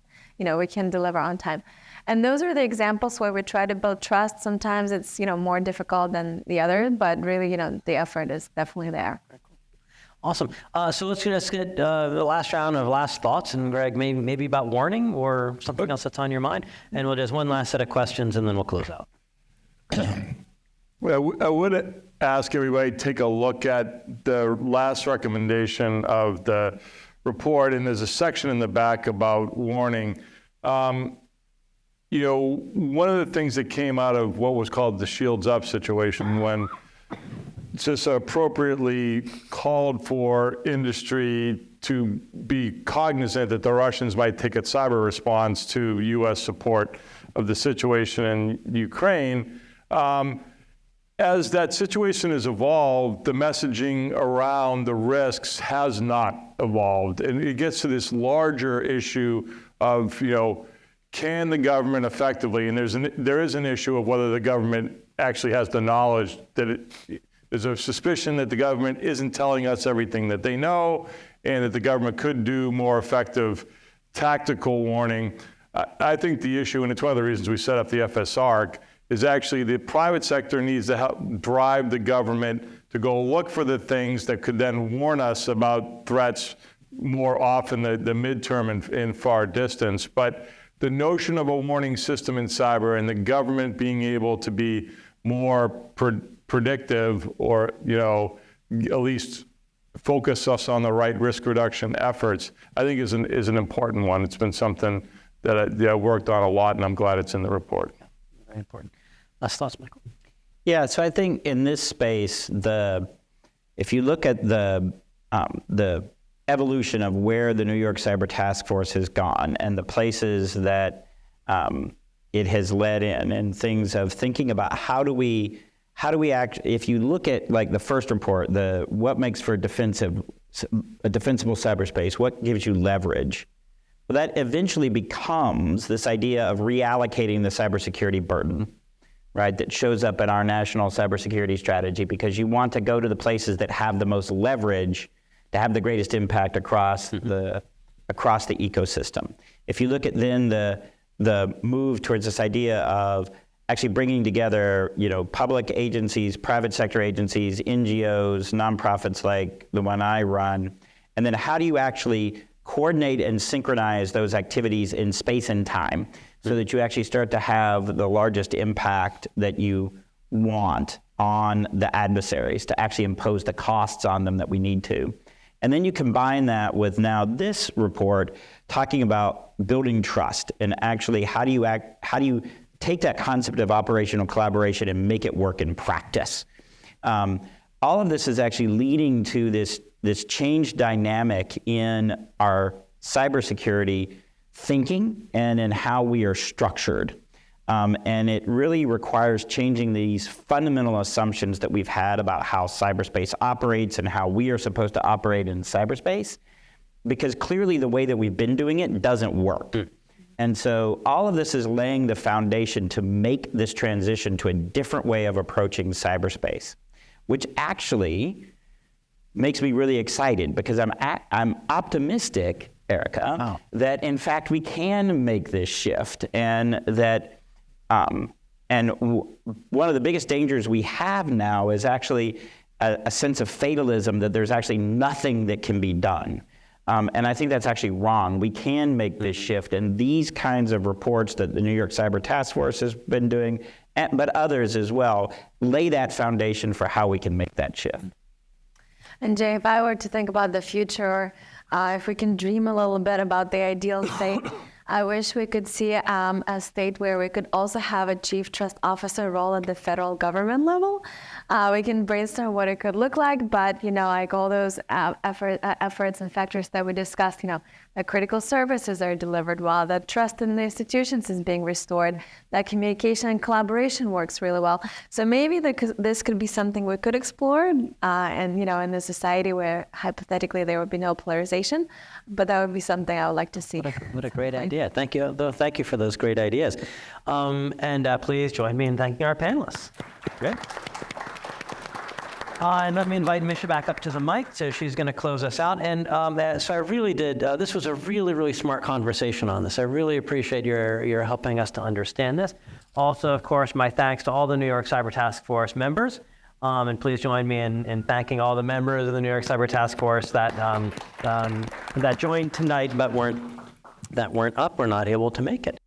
we can deliver on time. And those are the examples where we try to build trust. Sometimes it's, more difficult than the other, but really, the effort is definitely there. Awesome. So let's just get the last round of last thoughts. And Greg, maybe about warning or something else that's on your mind. And we'll just one last set of questions, and then we'll close out. Well, I would ask everybody to take a look at the last recommendation of the report. And there's a section in the back about warning. One of the things that came out of what was called the shields up situation, when just appropriately called for industry to be cognizant that the Russians might take a cyber response to U.S. support of the situation in Ukraine. As that situation has evolved, the messaging around the risks has not evolved. And it gets to this larger issue of, can the government effectively, and there is an issue of whether the government actually has the knowledge that there's a suspicion that the government isn't telling us everything that they know, and that the government could do more effective tactical warning. I think the issue, and it's one of the reasons we set up the FSARC, is actually the private sector needs to help drive the government to go look for the things that could then warn us about threats more often, the midterm and far distance. But the notion of a warning system in cyber and the government being able to be more predictive, or at least focus us on the right risk reduction efforts, I think is an important one. It's been something that I worked on a lot, and I'm glad it's in the report. Very important. Last thoughts, Michael? Yeah, so I think in this space, if you look at the evolution of where the New York Cyber Task Force has gone and the places that it has led in, and things of thinking about how do we act. If you look at like the first report, what makes for a defensible cyberspace, what gives you leverage? Well, that eventually becomes this idea of reallocating the cybersecurity burden, right? That shows up in our national cybersecurity strategy, because you want to go to the places that have the most leverage to have the greatest impact across the ecosystem. If you look at then the move towards this idea of actually bringing together, public agencies, private sector agencies, NGOs, nonprofits like the one I run, and then how do you actually coordinate and synchronize those activities in space and time so that you actually start to have the largest impact that you want on the adversaries, to actually impose the costs on them that we need to. And then you combine that with now this report talking about building trust, and actually how do you take that concept of operational collaboration and make it work in practice. All of this is actually leading to this change dynamic in our cybersecurity thinking and in how we are structured. And it really requires changing these fundamental assumptions that we've had about how cyberspace operates and how we are supposed to operate in cyberspace, because clearly the way that we've been doing it doesn't work. And so all of this is laying the foundation to make this transition to a different way of approaching cyberspace, which actually makes me really excited, because I'm optimistic, Erica, that in fact we can make this shift, and that one of the biggest dangers we have now is actually a sense of fatalism, that there's actually nothing that can be done. And I think that's actually wrong. We can make this shift, and these kinds of reports that the New York Cyber Task Force has been doing, but others as well, lay that foundation for how we can make that shift. And Jay, if I were to think about the future, if we can dream a little bit about the ideal state, I wish we could see a state where we could also have a chief trust officer role at the federal government level. We can brainstorm what it could look like, but like all those efforts and factors that we discussed, that critical services are delivered well, that trust in the institutions is being restored, that communication and collaboration works really well. So maybe this could be something we could explore, and in a society where hypothetically there would be no polarization, but that would be something I would like to see. What a great idea. Thank you. Thank you for those great ideas. And please join me in thanking our panelists. Great. And let me invite Misha back up to the mic, so she's going to close us out. And so I really did, this was a really, really smart conversation on this. I really appreciate your helping us to understand this. Also, of course, my thanks to all the New York Cyber Task Force members. And please join me in thanking all the members of the New York Cyber Task Force that joined tonight but weren't up or not able to make it.